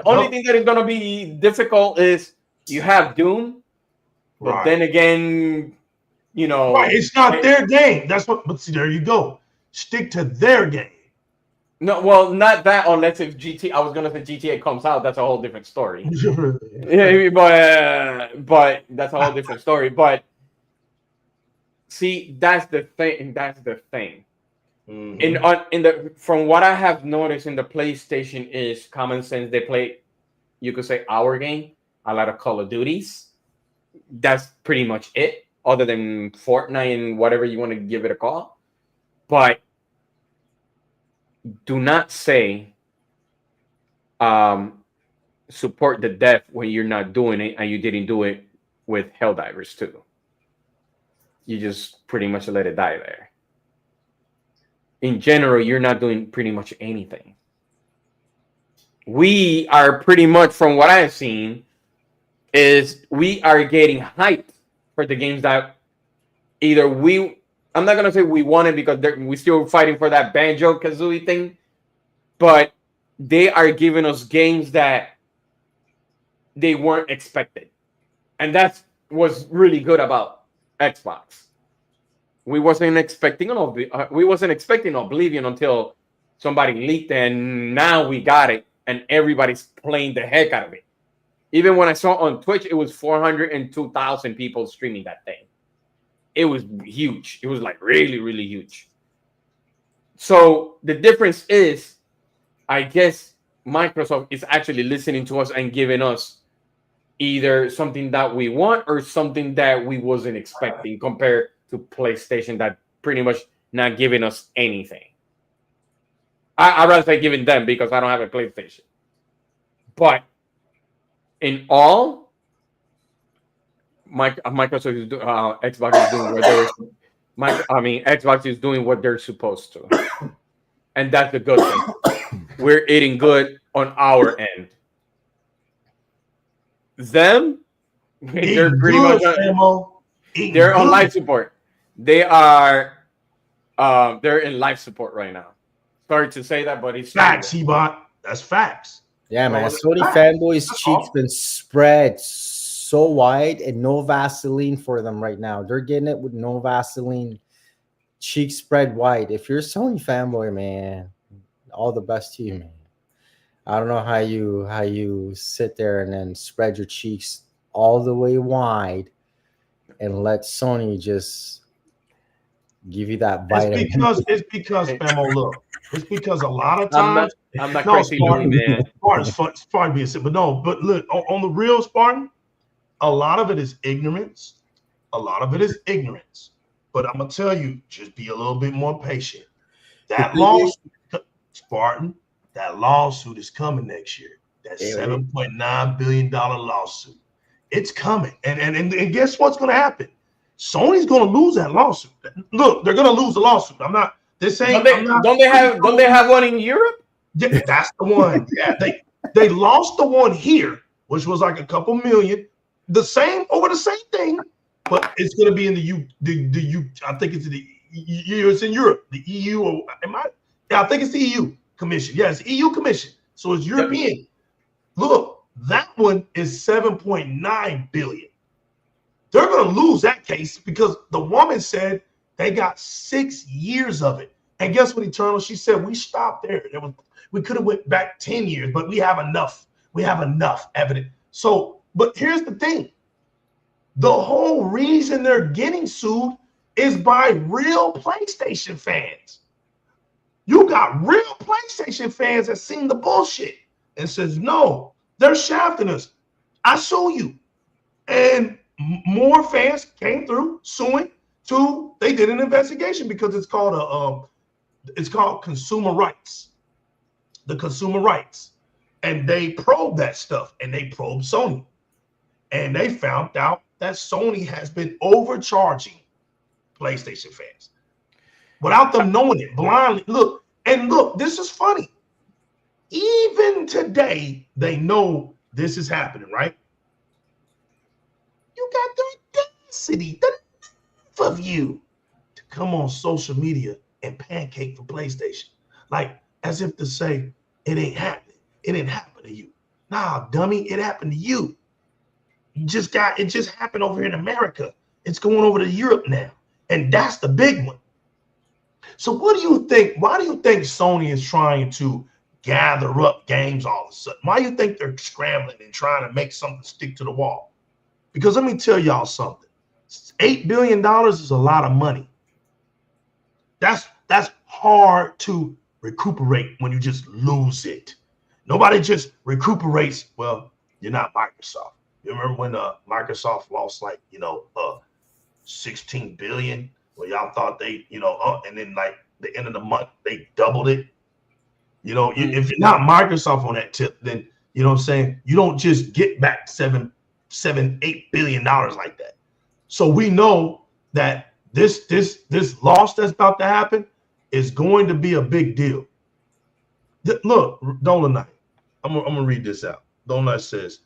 only thing that is gonna be difficult is you have Doom, but then again, it's not their game. That's what. But see, there you go. Stick to their game. No, well, not that unless if I was gonna say GTA comes out, that's a whole different story. Yeah, but that's a whole different story. But see, that's the thing. From what I have noticed in the PlayStation is common sense. They play, you could say, our game, a lot of Call of Duties. That's pretty much it, other than Fortnite and whatever you want to give it a call. But do not say support the dev when you're not doing it, and you didn't do it with Helldivers too. You just pretty much let it die there. In general, you're not doing pretty much anything. We are pretty much, from what I've seen, is we are getting hyped for the games that either we I'm not gonna say we won it because we're still fighting for that Banjo Kazooie thing, but they are giving us games that they weren't expected, and that's was really good about Xbox. We wasn't expecting Oblivion until somebody leaked, and now we got it, and everybody's playing the heck out of it. Even when I saw on Twitch, it was 402,000 people streaming that thing. It was huge. It was like really, really huge. So the difference is, I guess Microsoft is actually listening to us and giving us either something that we want or something that we wasn't expecting, compared to PlayStation that pretty much not giving us anything. I'd rather say giving them because I don't have a PlayStation. But in all, Microsoft is Xbox is doing what Xbox is doing what they're supposed to, and that's the good thing. We're eating good on our end. Them, they're pretty much they're on life support. They are they're in life support right now. Sorry to say that, but it's facts, Ebot. That's facts. Yeah, man. Sony fanboys' cheeks been spread so wide, and no Vaseline for them right now. They're getting it with no Vaseline, cheeks spread wide. If you're a Sony fanboy, man, all the best to you, man. I don't know how you sit there and then spread your cheeks all the way wide and let Sony just give you that vitamin. It's because Famo, look, it's because a lot of times I'm not crazy, man. Spartan being sick, but look, on the real, Spartan, a lot of it is ignorance. But I'm gonna tell you, just be a little bit more patient. That lawsuit, Spartan, that lawsuit is coming next year. That $7.9 billion lawsuit. It's coming. And guess what's gonna happen? Sony's gonna lose that lawsuit. Look, they're gonna lose the lawsuit. I'm not. This ain't. Don't they have one in Europe? Yeah, that's the one. Yeah, they lost the one here, which was like a couple million. The same thing, but it's gonna be in the I think it's it's in Europe. The EU or I think it's the EU Commission. Yeah, it's the EU Commission. So it's European. Yep. Look, that one is 7.9 billion. They're going to lose that case because the woman said they got 6 years of it. And guess what, Eternal? She said we stopped there. We could have went back 10 years, but we have enough. We have enough evidence. So, but here's the thing. The whole reason they're getting sued is by real PlayStation fans. You got real PlayStation fans that seen the bullshit and says, no, they're shafting us. I sue you. And more fans came through suing. They did an investigation because it's called consumer rights. The consumer rights. And they probed that stuff, and they probed Sony. And they found out that Sony has been overcharging PlayStation fans without them knowing it, blindly. Look, this is funny. Even today, they know this is happening, right? You got the audacity, the nerve of you to come on social media and pancake for PlayStation. Like, as if to say, it ain't happening. It didn't happen to you. Nah, dummy, it happened to you. It just happened over here in America. It's going over to Europe now. And that's the big one. So what do you think? Why do you think Sony is trying to gather up games all of a sudden? Why do you think they're scrambling and trying to make something stick to the wall? Because let me tell y'all something. $8 billion is a lot of money. That's hard to recuperate when you just lose it. Nobody just recuperates. Well, you're not Microsoft. You remember when Microsoft lost 16 billion? Well, y'all thought they, and then like the end of the month they doubled it. If you're not Microsoft on that tip, then you know what I'm saying, you don't just get back $8 billion like that. So we know that this loss that's about to happen is going to be a big deal. Look, Dolanite, I'm gonna read this out. Dolanite says,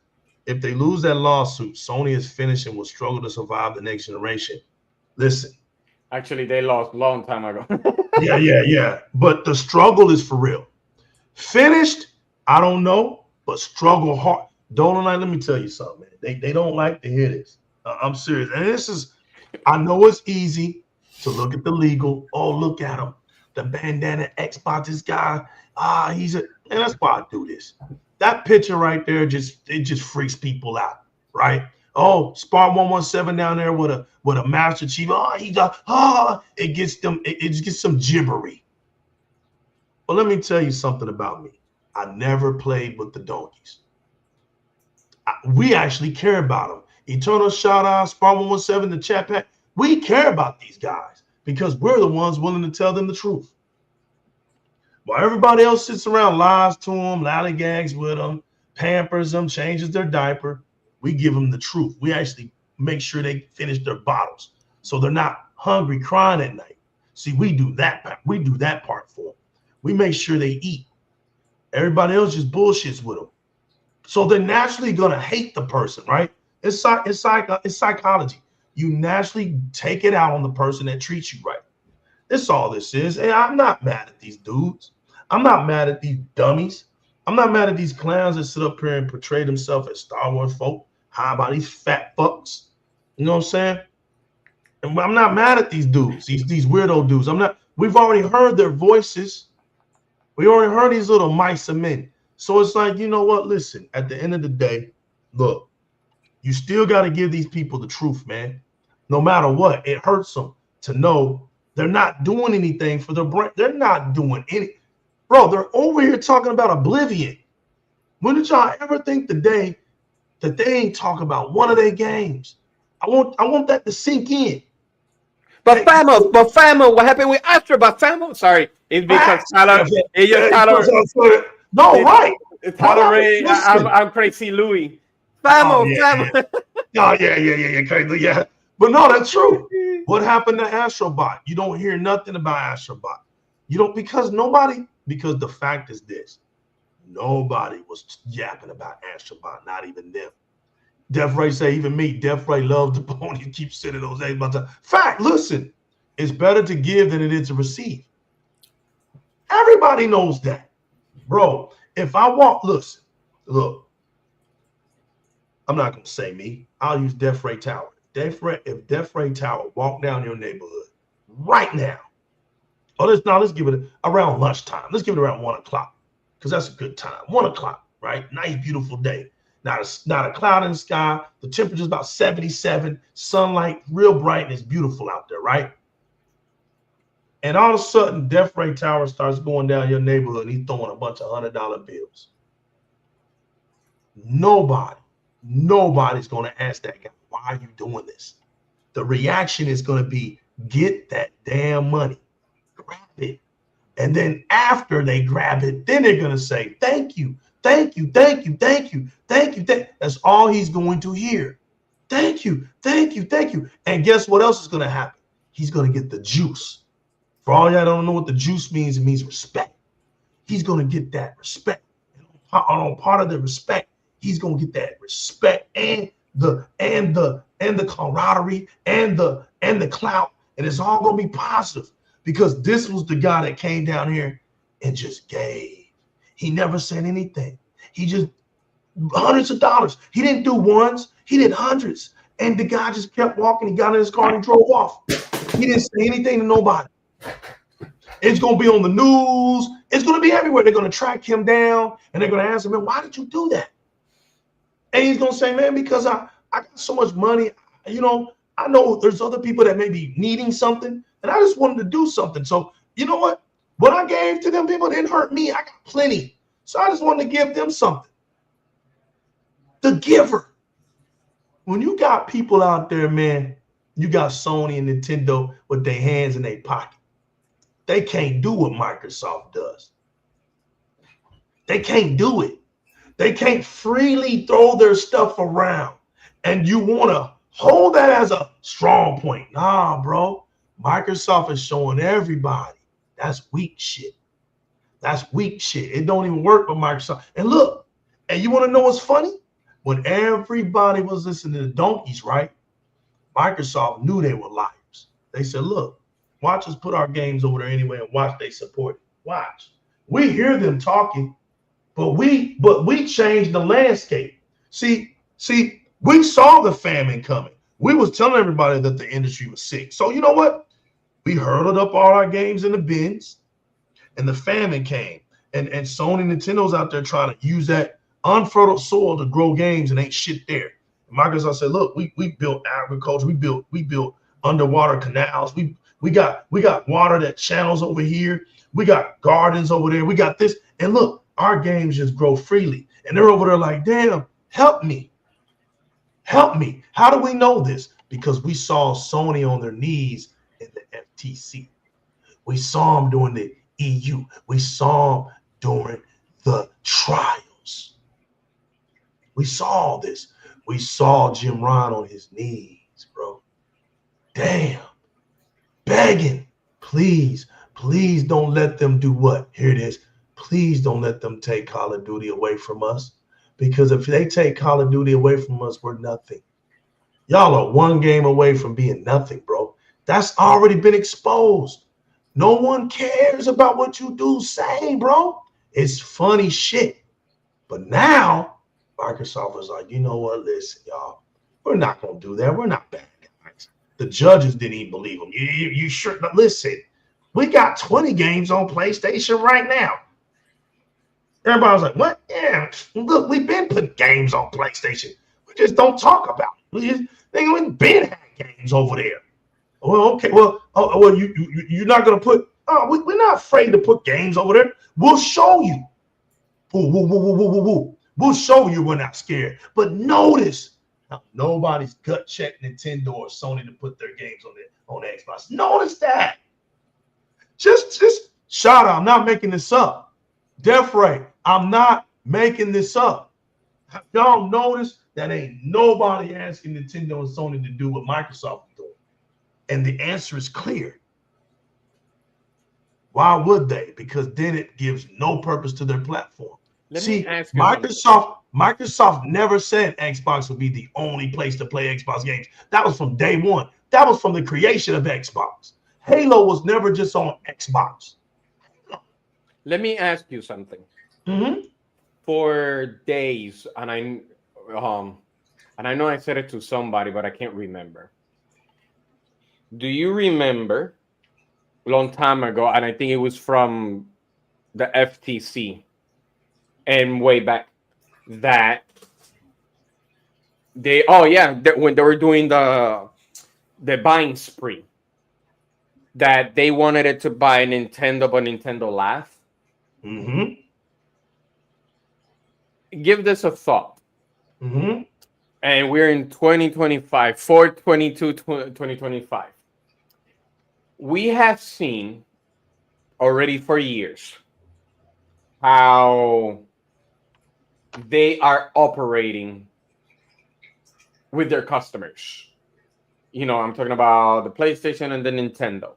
if they lose that lawsuit, Sony is finished and will struggle to survive the next generation. Listen, Actually, they lost a long time ago. Yeah. But the struggle is for real. Finished, I don't know, but struggle hard. Don't like. Let me tell you something, man. They don't like to hear this. I'm serious, and this is. I know it's easy to look at the legal. Oh, look at him, the bandana Xbox. This guy, he's a. And that's why I do this. That picture right there just freaks people out, right? Oh, Spark 117 down there with a Master Chief. It gets them. It just gets some gibbery. But let me tell you something about me. I never played with the donkeys. We actually care about them. Eternal shout out, Spark 117, the chat pack. We care about these guys because we're the ones willing to tell them the truth. While everybody else sits around, lies to them, lollygags with them, pampers them, changes their diaper, we give them the truth. We actually make sure they finish their bottles so they're not hungry, crying at night. See, we do that part. We do that part for them. We make sure they eat. Everybody else just bullshits with them. So they're naturally going to hate the person, right? It's psychology. You naturally take it out on the person that treats you right. That's all this is. Hey, I'm not mad at these dudes. I'm not mad at these dummies. I'm not mad at these clowns that sit up here and portray themselves as Star Wars folk. How about these fat fucks? You know what I'm saying? And I'm not mad at these dudes, these weirdo dudes. We've already heard their voices. We already heard these little mice of men. So it's like, you know what? Listen, at the end of the day, look, you still got to give these people the truth, man. No matter what, it hurts them to know they're not doing anything for their brand. They're not doing any. Bro, they're over here talking about Oblivion. When did y'all ever think the day that they ain't talking about one of their games? I want that to sink in. But Famo, what happened with Astra? But Famo, sorry, it's because Tyler. No, right. Tyler Ray, I'm crazy, Louis. Famo. Yeah. But no, that's true. What happened to Astrobot? You don't hear nothing about Astrobot. You don't because the fact is this. Nobody was yapping about Astrobot, not even them. Def Ray say, even me, Def Ray loves the pony, keeps sending those eggs. Fact, listen, it's better to give than it is to receive. Everybody knows that. Bro, if I want, look, I'm not going to say me. I'll use Def Ray Tower. If Def Ray Tower walked down your neighborhood right now, let's give it around lunchtime. Let's give it around 1 o'clock because that's a good time. 1 o'clock, right? Nice, beautiful day. Not a cloud in the sky. The temperature's about 77. Sunlight, real bright, and it's beautiful out there, right? And all of a sudden, Def Ray Tower starts going down your neighborhood, and he's throwing a bunch of $100 bills. Nobody's going to ask that guy, why are you doing this? The reaction is going to be, get that damn money. Grab it. And then after they grab it, then they're going to say, thank you. Thank you. That's all he's going to hear. Thank you. And guess what else is going to happen? He's going to get the juice. For all y'all don't know what the juice means, it means respect. He's going to get that respect. And on part of the respect, he's going to get that respect and the camaraderie and the clout. And it's all going to be positive because this was the guy that came down here and just gave. He never said anything. He just hundreds of dollars. He didn't do ones. He did hundreds. And the guy just kept walking. He got in his car and he drove off. He didn't say anything to nobody. It's going to be on the news. It's going to be everywhere. They're going to track him down and they're going to ask him, man, why did you do that? And he's going to say, man, because I got so much money. You know, I know there's other people that may be needing something and I just wanted to do something. So you know what? What I gave to them people didn't hurt me. I got plenty. So I just wanted to give them something. The giver. When you got people out there, man, you got Sony and Nintendo with their hands in their pocket. They can't do what Microsoft does. They can't do it. They can't freely throw their stuff around. And you want to hold that as a strong point. Nah, bro. Microsoft is showing everybody. That's weak shit. That's weak shit. It don't even work with Microsoft. And look, and you want to know what's funny? When everybody was listening to the donkeys, right? Microsoft knew they were liars. They said, look, Watch us put our games over there anyway and watch they support it. Watch. We hear them talking, but we changed the landscape. See, we saw the famine coming. We was telling everybody that the industry was sick. So you know what? We hurled up all our games in the bins, and the famine came. And Sony and Nintendo's out there trying to use that unfertile soil to grow games, and ain't shit there. And Microsoft said, look, we built agriculture, we built underwater canals, we got water that channels over here, we got gardens over there, we got this, and look, our games just grow freely. And they're over there like, damn, help me. How do we know this? Because we saw Sony on their knees in the FTC. We saw them during the EU. We saw them during the trials. We saw this. We saw Jim Ryan on his knees, bro. Damn. Begging. Please don't let them do what? Here it is. Please don't let them take Call of Duty away from us. Because if they take Call of Duty away from us, we're nothing. Y'all are one game away from being nothing, bro. That's already been exposed. No one cares about what you do say, bro. It's funny shit. But now, Microsoft was like, you know what? Listen, y'all, we're not going to do that. We're not bad guys. The judges didn't even believe them. You sure? But listen, we got 20 games on PlayStation right now. Everybody was like, what? Yeah, look, we've been putting games on PlayStation. We just don't talk about it. We've been had games over there. Well, okay. Well, you're not going to put, we're not afraid to put games over there. We'll show you. We'll show you we're not scared. But notice, nobody's gut checked Nintendo or Sony to put their games on the Xbox. Notice that. Just shout out. I'm not making this up. Death Ray, I'm not making this up. Y'all notice that ain't nobody asking Nintendo and Sony to do what Microsoft is doing. And the answer is clear. Why would they? Because then it gives no purpose to their platform. See, Microsoft never said Xbox would be the only place to play Xbox games. That was from day one. That was from the creation of Xbox. Halo was never just on Xbox. Let me ask you something. Mm-hmm. For days, and I know I said it to somebody, but I can't remember. Do you remember a long time ago, and I think it was from the FTC and way back, that when they were doing the buying spree, that they wanted it to buy Nintendo, but Nintendo laughed. Mm-hmm. Give this a thought. Mm-hmm. And we're in 2025, 4/22/2025. We have seen already for years how they are operating with their customers. You know, I'm talking about the PlayStation and the Nintendo.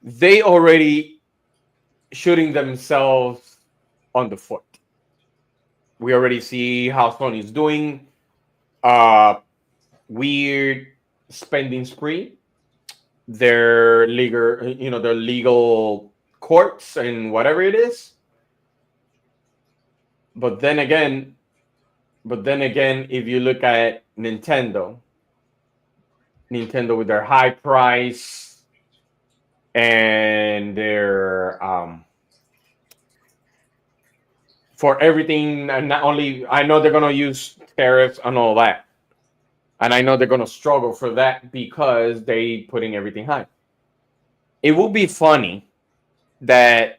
They already shooting themselves on the foot. We already see how Sony's doing weird spending spree. Their legal courts and whatever it is. But then again, if you look at Nintendo with their high price and their for everything, and not only, I know they're gonna use tariffs and all that, and I know they're gonna struggle for that because they putting everything high. It will be funny that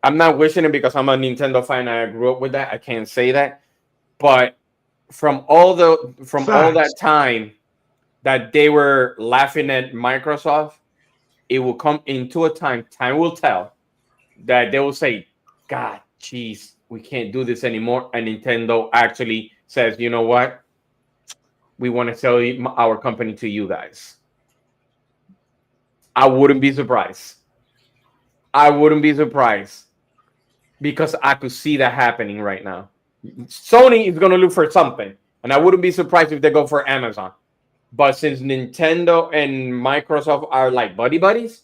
I'm not wishing it because I'm a Nintendo fan. I grew up with that. I can't say that, but from all that time that they were laughing at Microsoft, it will come into a time will tell, that they will say, God, geez, we can't do this anymore. And Nintendo actually says, you know what? We want to sell our company to you guys. I wouldn't be surprised. Because I could see that happening right now. Sony is going to look for something. And I wouldn't be surprised if they go for Amazon. But since Nintendo and Microsoft are like buddies,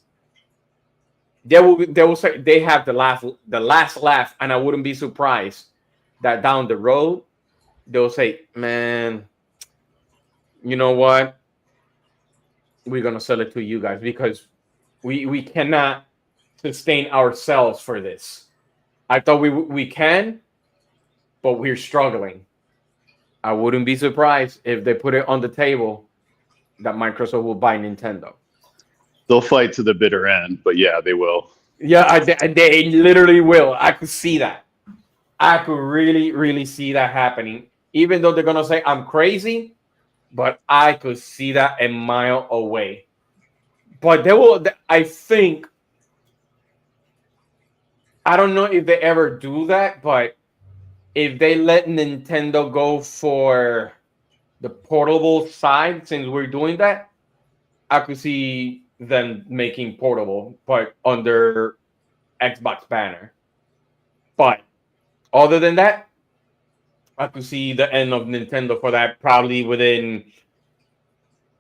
they will say they have the last laugh, and I wouldn't be surprised that down the road they'll say, "Man, you know what? We're gonna sell it to you guys because we cannot sustain ourselves for this. I thought we can, but we're struggling." I wouldn't be surprised if they put it on the table that Microsoft will buy Nintendo. They'll fight to the bitter end, but yeah, they will. Yeah, they literally will. I could see that. I could really see that happening. Even though they're gonna say I'm crazy, but I could see that a mile away. But they will. I think. I don't know if they ever do that, but if they let Nintendo go for the portable side, since we're doing that, I could see them making portable, but under Xbox banner. But other than that, I could see the end of Nintendo for that probably within.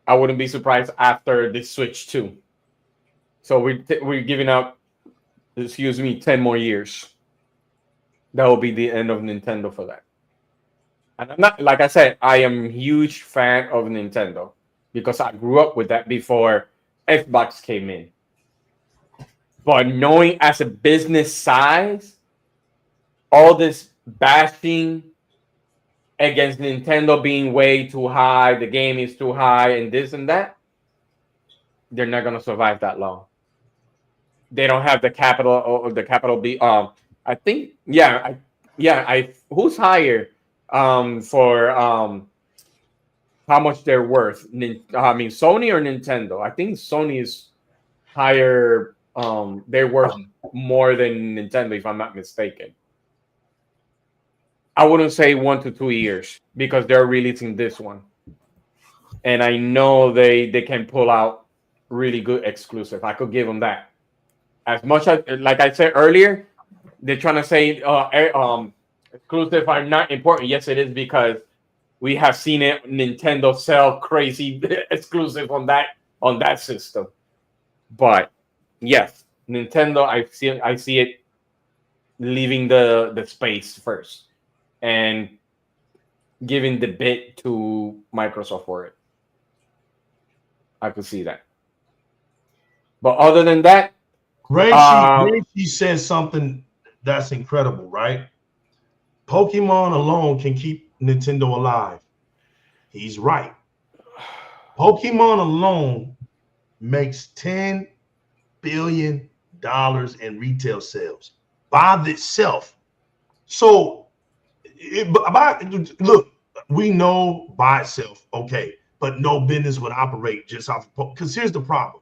I wouldn't be surprised after the Switch 2. So we're giving out, 10 more years. That will be the end of Nintendo for that. And I'm not, like I said, I am a huge fan of Nintendo because I grew up with that before Xbox came in. But knowing as a business size, all this bashing against Nintendo being way too high, the game is too high, and this and that, they're not gonna survive that long. They don't have the capital or the capital B. I think, who's higher for how much they're worth? Sony or Nintendo? I think Sony is higher. They're worth more than Nintendo, if I'm not mistaken. I wouldn't say 1 to 2 years because they're releasing this one, and I know they can pull out really good exclusive. I could give them that. As much as, like I said earlier, they're trying to say exclusive are not important. Yes, it is, because we have seen it. Nintendo sell crazy exclusive on that system. But yes, Nintendo, I see it leaving the space first and giving the bit to Microsoft for it. I could see that. But other than that, Reggie says something that's incredible, right? Pokemon alone can keep Nintendo alive. He's right. Pokemon alone makes $10 billion in retail sales by itself. So, look, we know by itself, okay, but no business would operate just off of, because here's the problem.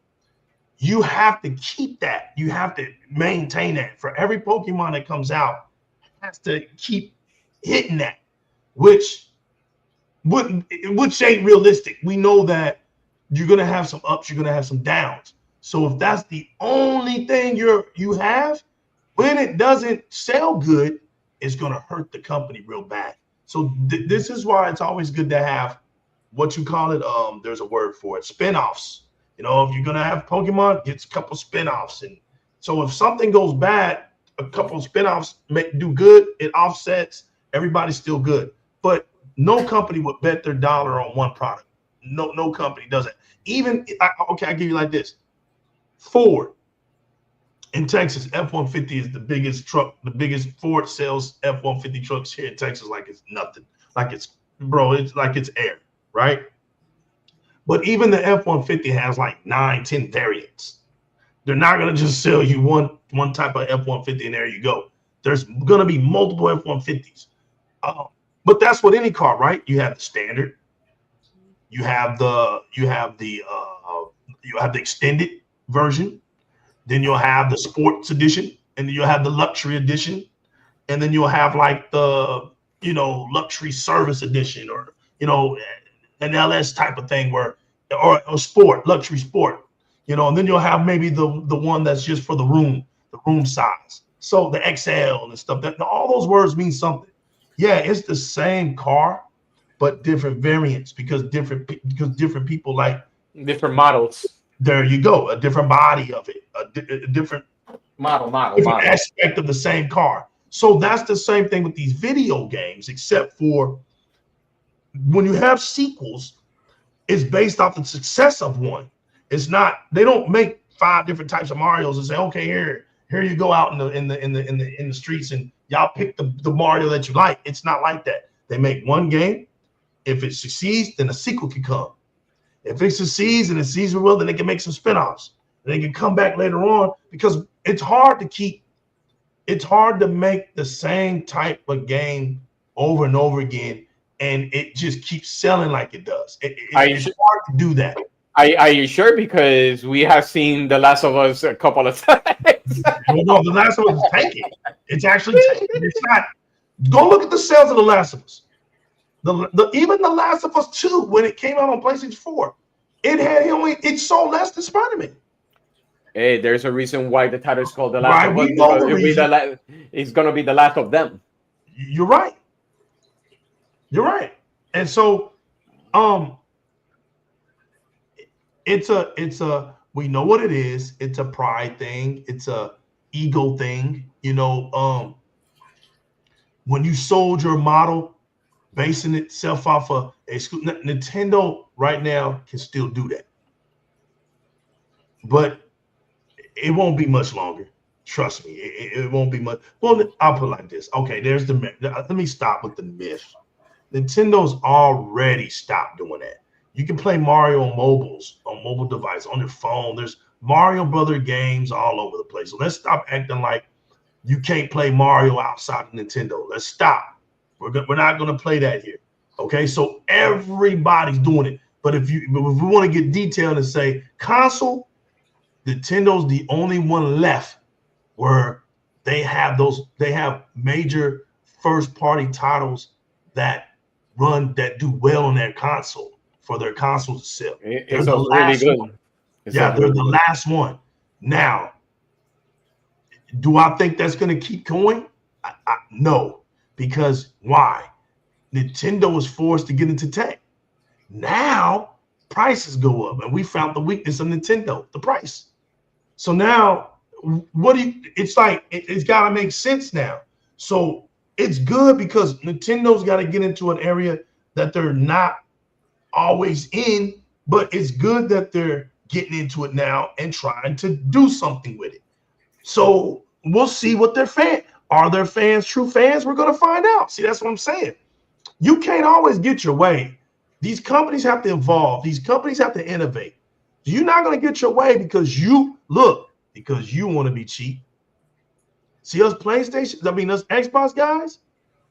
You have to keep that. You have to maintain that. For every Pokemon that comes out, has to keep hitting that, which ain't realistic. We know that you're gonna have some ups, you're gonna have some downs. So if that's the only thing you have, when it doesn't sell good, it's gonna hurt the company real bad. So this is why it's always good to have what you call it. There's a word for it, spinoffs. You know, if you're gonna have Pokemon, get a couple spinoffs, and so if something goes bad, a couple of spinoffs do good. It offsets. Everybody's still good, but no company would bet their dollar on one product. No company does it. Even I'll give you like this: Ford in Texas, F-150 is the biggest truck. The biggest Ford sells F-150 trucks here in Texas like it's nothing. It's like it's air, right? But even the F-150 has like 9, 10 variants. They're not going to just sell you one type of F-150 and there you go. There's going to be multiple F-150s. But that's what any car, right? You have the standard. You have the extended version. Then you'll have the sports edition, and then you'll have the luxury edition, and then you'll have like the luxury service edition, or an LS type of thing, or sport, luxury sport, and then you'll have maybe the one that's just for the room size. So the XL and stuff, that all those words mean something. Yeah, it's the same car, but different variants because different people like different models. There you go, a different body of it, a different model aspect of the same car. So that's the same thing with these video games, except for when you have sequels, it's based off the success of one. It's not, they don't make 5 different types of Marios and say, okay, here you go out in the streets and y'all pick the Mario that you like. It's not like that. They make one game. If it succeeds, then a sequel can come. If it succeeds and it sees well, then they can make some spinoffs. And they can come back later on, because it's hard to make the same type of game over and over again, and it just keeps selling like it does. It's hard to do that. Are you sure? Because we have seen The Last of Us a couple of times. No, The Last of Us is tanking. It's actually tanking. It's not. Go look at the sales of The Last of Us. Even The Last of Us 2, when it came out on PlayStation 4, it sold less than Spider-Man. Hey, there's a reason why the title is called The Last of Us. It's going to be the last of them. You're right. And so, we know what it is. It's a pride thing. It's a ego thing. When you sold your model, basing itself off of Nintendo right now can still do that, but it won't be much longer. Trust me, it won't be much. Well, I'll put it like this. Okay, let me stop with the myth. Nintendo's already stopped doing that. You can play Mario on mobile device, on your phone. There's Mario Brother games all over the place. So let's stop acting like you can't play Mario outside of Nintendo. Let's stop. We're not going to play that here. Okay, so everybody's doing it. But if we want to get detailed and say console, Nintendo's the only one left where they have major first-party titles that do well on their console for their consoles to sell. It's really good. They're the last one. Now, do I think that's going to keep going? No. Because why? Nintendo was forced to get into tech. Now prices go up, and we found the weakness of Nintendo, the price. So now, it's like it's got to make sense now. So it's good because Nintendo's got to get into an area that they're not always in, but it's good that they're getting into it now and trying to do something with it. So we'll see what their fans. Are their fans true fans? We're going to find out. See, that's what I'm saying. You can't always get your way. These companies have to evolve. These companies have to innovate. You're not going to get your way because you want to be cheap. See, us us Xbox guys,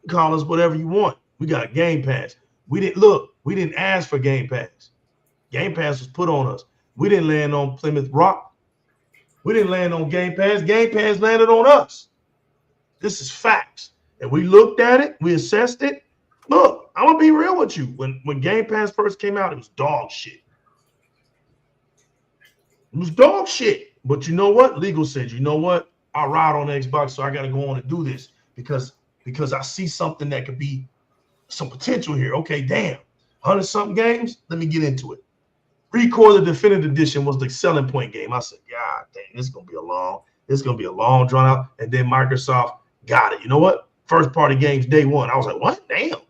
call us whatever you want. We got Game Pass. We didn't ask for Game Pass. Game Pass was put on us. We didn't land on Plymouth Rock. We didn't land on Game Pass. Game Pass landed on us. This is facts. And we looked at it, we assessed it. Look, I'm gonna be real with you. When Game Pass first came out, it was dog shit. It was dog shit. But you know what? Legal said, you know what? I ride on Xbox, so I gotta go on and do this because I see something that could be some potential here. Okay, damn. 100-something games, let me get into it. Recore the Definitive Edition was the selling point game. I said, God dang, this is gonna be a long drawn out. And then Microsoft got it. You know what? First party games day one. I was like, what? Damn.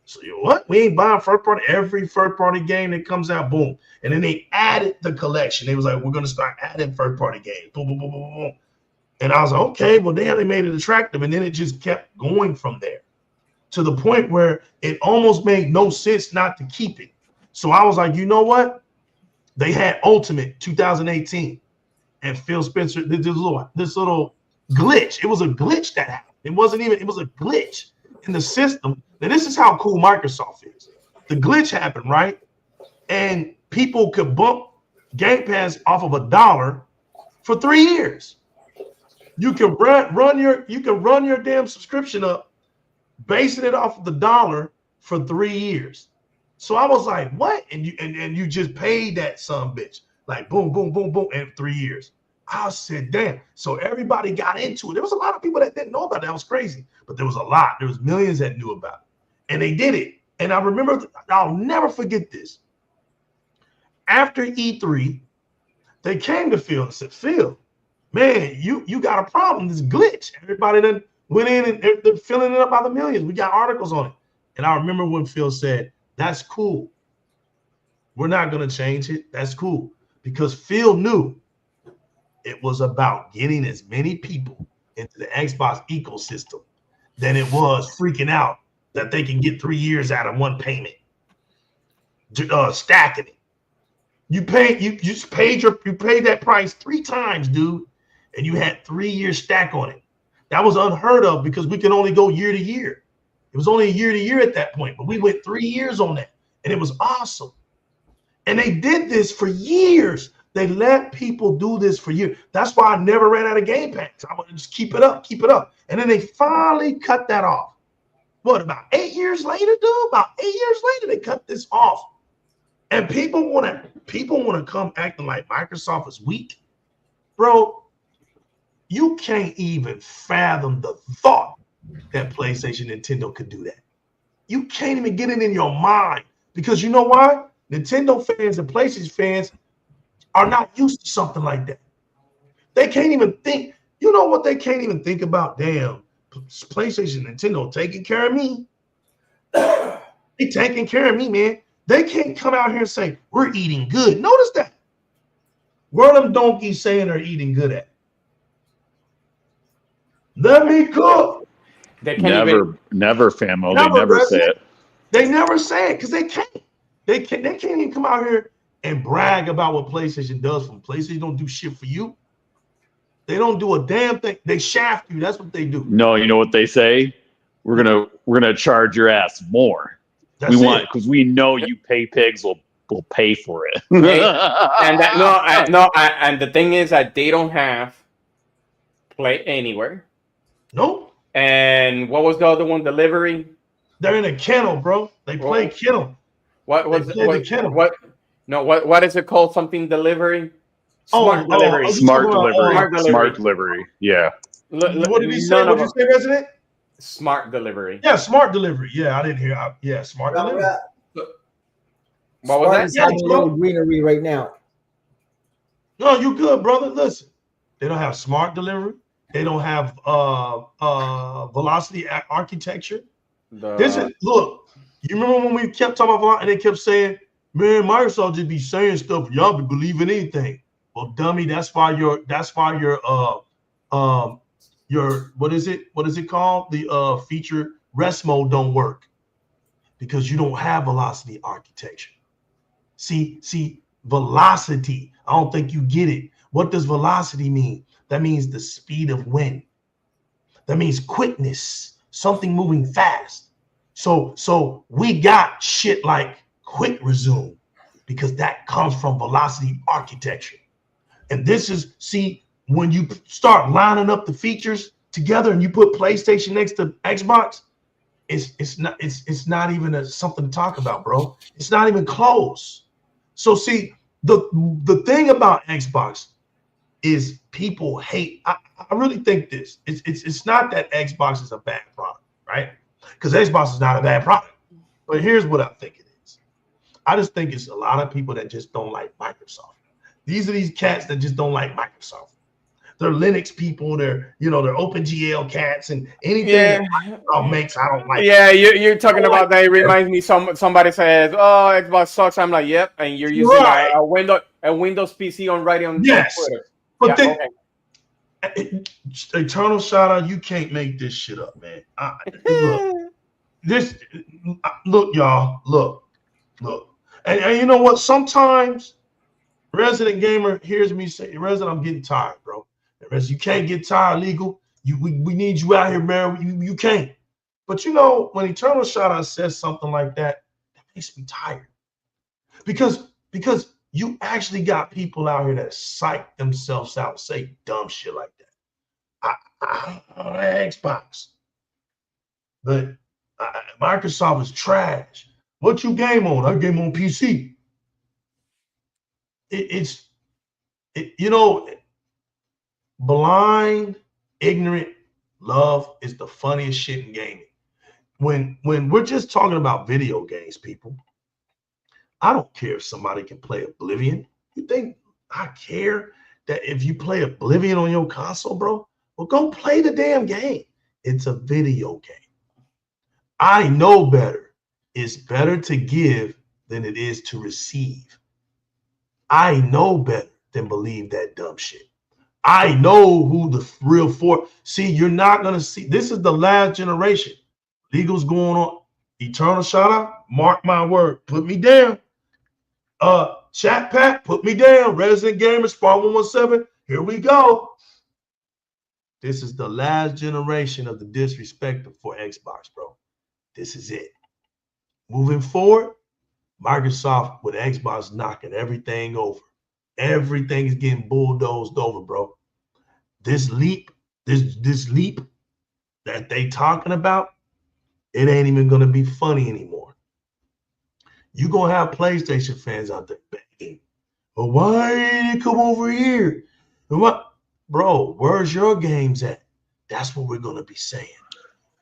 So you know what? We ain't buying first party. Every first party game that comes out, boom. And then they added the collection. They was like, we're gonna start adding first party games. Boom, boom, boom, boom, boom. And I was like, okay, well, damn, they made it attractive. And then it just kept going from there to the point where it almost made no sense not to keep it. So I was like, you know what? They had Ultimate 2018. And Phil Spencer did this little glitch. It was a glitch that happened. It was a glitch in the system. Now, this is how cool Microsoft is. The glitch happened, right? And people could bump Game Pass off of $1 for 3 years. You can run your damn subscription up, basing it off of $1 for 3 years. So I was like, what? And you just paid that son bitch. Like boom, boom, boom, boom, in 3 years. I said, damn. So everybody got into it. There was a lot of people that didn't know about it. That was crazy. But there was a lot. There was millions that knew about it. And they did it. And I remember, I'll never forget this. After E3, they came to Phil and said, Phil, man, you got a problem, this glitch. Everybody then went in and they're filling it up by the millions. We got articles on it. And I remember when Phil said, that's cool. We're not going to change it. That's cool. Because Phil knew it was about getting as many people into the Xbox ecosystem than it was freaking out that they can get 3 years out of one payment. Stacking it. You paid that price 3 times, dude, and you had 3 years stack on it. That was unheard of because we can only go year to year. It was only a year to year at that point, but we went 3 years on that, and it was awesome. And they did this for years. They let people do this for years. That's why I never ran out of game packs. I would just keep it up. And then they finally cut that off. What, about 8 years later, dude? About 8 years later, they cut this off. And people want to come acting like Microsoft is weak. Bro, you can't even fathom the thought that PlayStation and Nintendo could do that. You can't even get it in your mind. Because you know why? Nintendo fans and PlayStation fans are not used to something like that. They can't even think. You know what they can't even think about? Damn, PlayStation and Nintendo taking care of me. They taking care of me, man. They can't come out here and say, we're eating good. Notice that. Where are them donkeys saying they're eating good at? Let me cook. They can't never, famo. They never say it. They never say it because they can't. They can't even come out here and brag about what PlayStation does for them. PlayStation don't do shit for you. They don't do a damn thing. They shaft you. That's what they do. No, you know what they say? We're gonna charge your ass more. That's because we know you pay pigs will pay for it. and the thing is that they don't have Play Anywhere. Nope. And what was the other one? Delivery. They're in a kennel, bro. They play kennel. What was the kennel? What is it called? Something delivery. Smart delivery. Smart delivery. Yeah. What did he say? What did you say, Resident? Smart delivery. Yeah, smart delivery. Yeah, I didn't hear. Yeah, smart delivery. What was that? Yeah, a little greenery right now. No, you good, brother. Listen, they don't have smart delivery. They don't have velocity architecture. Look. You remember when we kept talking about and they kept saying, "Man, Microsoft just be saying stuff. Y'all be believing anything." Well, dummy, that's why your what is it called? The feature rest mode don't work because you don't have velocity architecture. See, velocity. I don't think you get it. What does velocity mean? That means the speed of wind. That means quickness, something moving fast. So we got shit like quick resume because that comes from velocity architecture. And this is, when you start lining up the features together and you put PlayStation next to Xbox, it's not even something to talk about, bro. It's not even close. So the thing about Xbox is people hate. I really think this. It's not that Xbox is a bad product, right? Because Xbox is not a bad product. But here's what I think it is. I just think it's a lot of people that just don't like Microsoft. These are these cats that just don't like Microsoft. They're Linux people. They're OpenGL cats and anything that Microsoft makes, I don't like. Yeah, you're talking about that. It reminds me. Somebody says, "Oh, Xbox sucks." I'm like, "Yep," and you're using a Windows PC on Yes, Twitter. But eternal shout out. You can't make this shit up, man. Look, y'all. Look. And you know what? Sometimes Resident Gamer hears me say, "Resident, I'm getting tired, bro. Resident, you can't get tired, legal. We need you out here, man. You can't." But when Eternal Shout Out says something like that, that makes me tired. Because you actually got people out here that psych themselves out, say dumb shit like that. Xbox, but Microsoft is trash. What you game on? I game on PC. Blind, ignorant love is the funniest shit in gaming. when we're just talking about video games, people, I don't care if somebody can play Oblivion. You think I care that if you play Oblivion on your console, bro? Well, go play the damn game. It's a video game. I know better. It's better to give than it is to receive. I know better than believe that dumb shit. I know who the real for. See, you're not going to see. This is the last generation. Legal's going on. Eternal shout out. Mark my word. Put me down. Chat Pat, put me down. Resident Gamer, Spawn 117. Here we go. This is the last generation of the disrespect for Xbox, bro. This is it. Moving forward, Microsoft with Xbox knocking everything over. Everything is getting bulldozed over, bro. This leap that they talking about, it ain't even gonna be funny anymore. You gonna have PlayStation fans out there begging, well, why didn't it come over here? And what, bro? Where's your games at? That's what we're gonna be saying.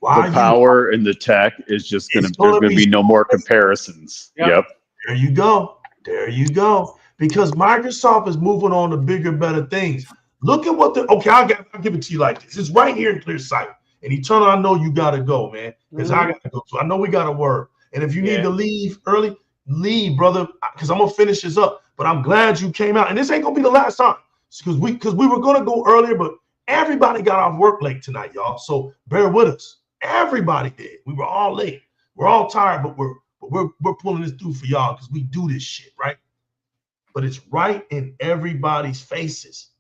Why the power and the tech is just gonna. There's gonna be no more comparisons. Yep. There you go. There you go. Because Microsoft is moving on to bigger, better things. Look at what I'll give it to you like this. It's right here in clear sight. And Eternal, I know you gotta go, man. Because I gotta go. So I know we gotta work. And if you need to leave early, leave, brother. Because I'm gonna finish this up. But I'm glad you came out. And this ain't gonna be the last time. Because we were gonna go earlier, but everybody got off work late tonight, y'all. So bear with us. Everybody did. We were all late. We're all tired, but we're pulling this through for y'all because we do this shit, right? But it's right in everybody's faces.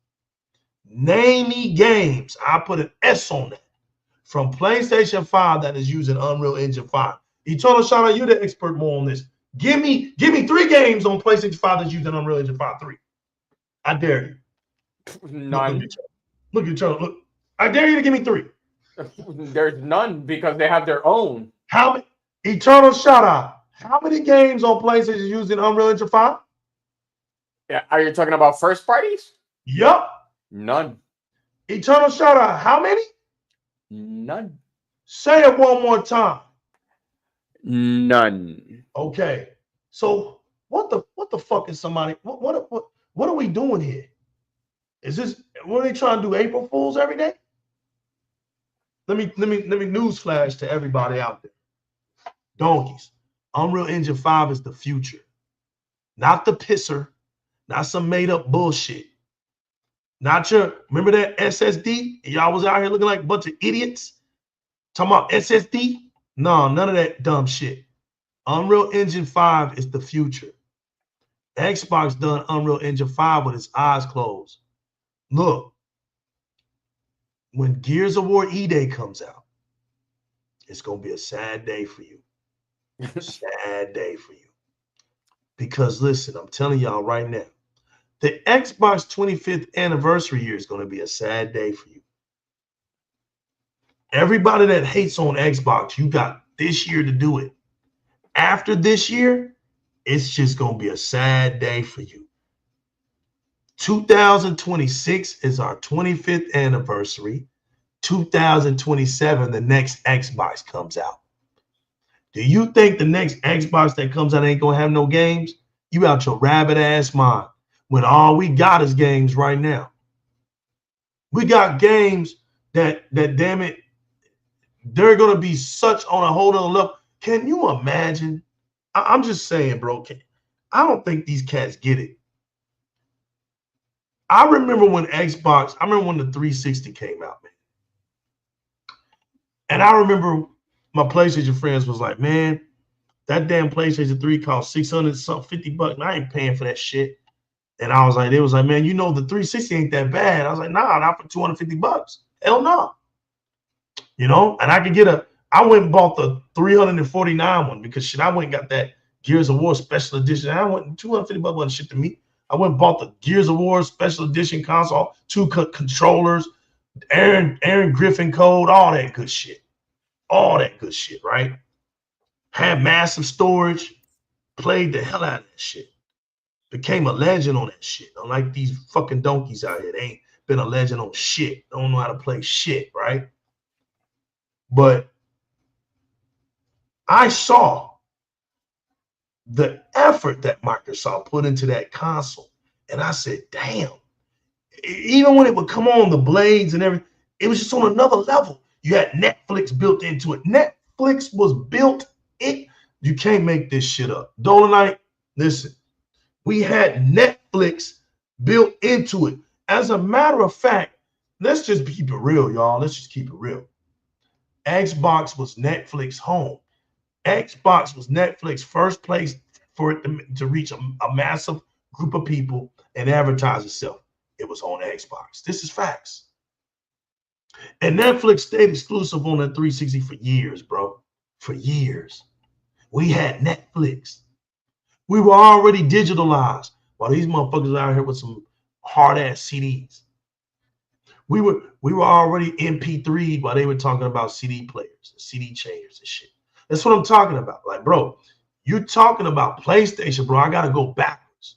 Name me games. I put an S on that. From PlayStation 5 that is using Unreal Engine 5. Eternal shout out, you're the expert more on this. Give me 3 games on PlayStation 5 that's using Unreal Engine 5. 3. I dare you. None. Look at Eternal. Look. I dare you to give me 3. There's none because they have their own. How many? Eternal shout out. How many games on PlayStation using Unreal Engine 5? Yeah, are you talking about first parties? Yup. None. Eternal shout out. How many? None. Say it one more time. None. Okay. So what the fuck is somebody? What are we doing here? Is this what are they trying to do? April Fools every day? Let me newsflash to everybody out there. Donkeys. Unreal Engine 5 is the future. Not the pisser. Not some made up bullshit. Not your, remember that SSD? Y'all was out here looking like a bunch of idiots? Talking about SSD? No, none of that dumb shit. Unreal Engine 5 is the future. Xbox done Unreal Engine 5 with its eyes closed. Look, when Gears of War E-Day comes out, it's going to be a sad day for you. Sad day for you. Because listen, I'm telling y'all right now, the Xbox 25th anniversary year is going to be a sad day for you. Everybody that hates on Xbox, you got this year to do it. After this year, it's just going to be a sad day for you. 2026 is our 25th anniversary. 2027, the next Xbox comes out. Do you think the next Xbox that comes out ain't going to have no games? You out your rabbit ass mind. When all we got is games right now. We got games that damn it, they're going to be such on a whole other level. Can you imagine? I'm just saying, bro. I don't think these cats get it. I remember when the 360 came out, man. And I remember my PlayStation friends was like, man, that damn PlayStation 3 cost $650. I ain't paying for that shit. And I was like, they was like, man, you know, the 360 ain't that bad. I was like, nah, not for $250. Hell no. You know, and I went and bought the 349 one because shit, I went and got that Gears of War special edition. I went $250 wasn't shit to me. I went and bought the Gears of War special edition console, 2 controllers, Aaron Griffin code, all that good shit. All that good shit, right? Had massive storage, played the hell out of that shit. Became a legend on that shit. Unlike these fucking donkeys out here. They ain't been a legend on shit. Don't know how to play shit, right? But I saw the effort that Microsoft put into that console, and I said, damn. Even when it would come on the blades and everything, it was just on another level. You had Netflix built into it. Netflix was built in. You can't make this shit up. Dolomite, listen, we had Netflix built into it. As a matter of fact, let's just keep it real, y'all. Let's just keep it real. Xbox was Netflix home. Xbox was Netflix first place for it to reach a massive group of people and advertise itself. It was on Xbox. This is facts. And Netflix stayed exclusive on the 360 for years, bro. For years. We had Netflix. We were already digitalized while these motherfuckers out here with some hard-ass CDs. We were already MP3 while they were talking about CD players, CD changers and shit. That's what I'm talking about. Like, bro, you're talking about PlayStation, bro. I got to go backwards.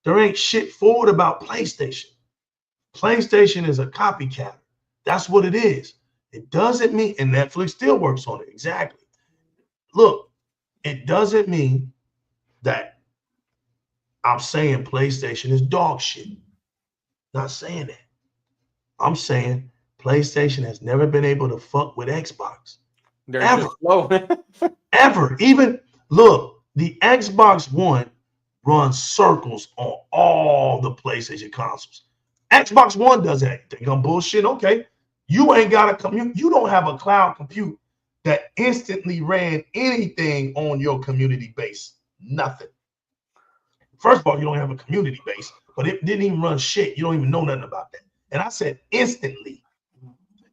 There ain't shit forward about PlayStation. PlayStation is a copycat. That's what it is. It doesn't mean, and Netflix still works on it. Exactly. Look, it doesn't mean that I'm saying PlayStation is dog shit. Not saying that. I'm saying PlayStation has never been able to fuck with Xbox. They're Ever. just slow. Ever. Even, look, the Xbox One runs circles on all the PlayStation consoles. Xbox One does that. They gonna bullshit. Okay, you ain't got a commute. You don't have a cloud compute that instantly ran anything on your community base. Nothing. First of all, you don't have a community base, but it didn't even run shit. You don't even know nothing about that. And I said instantly.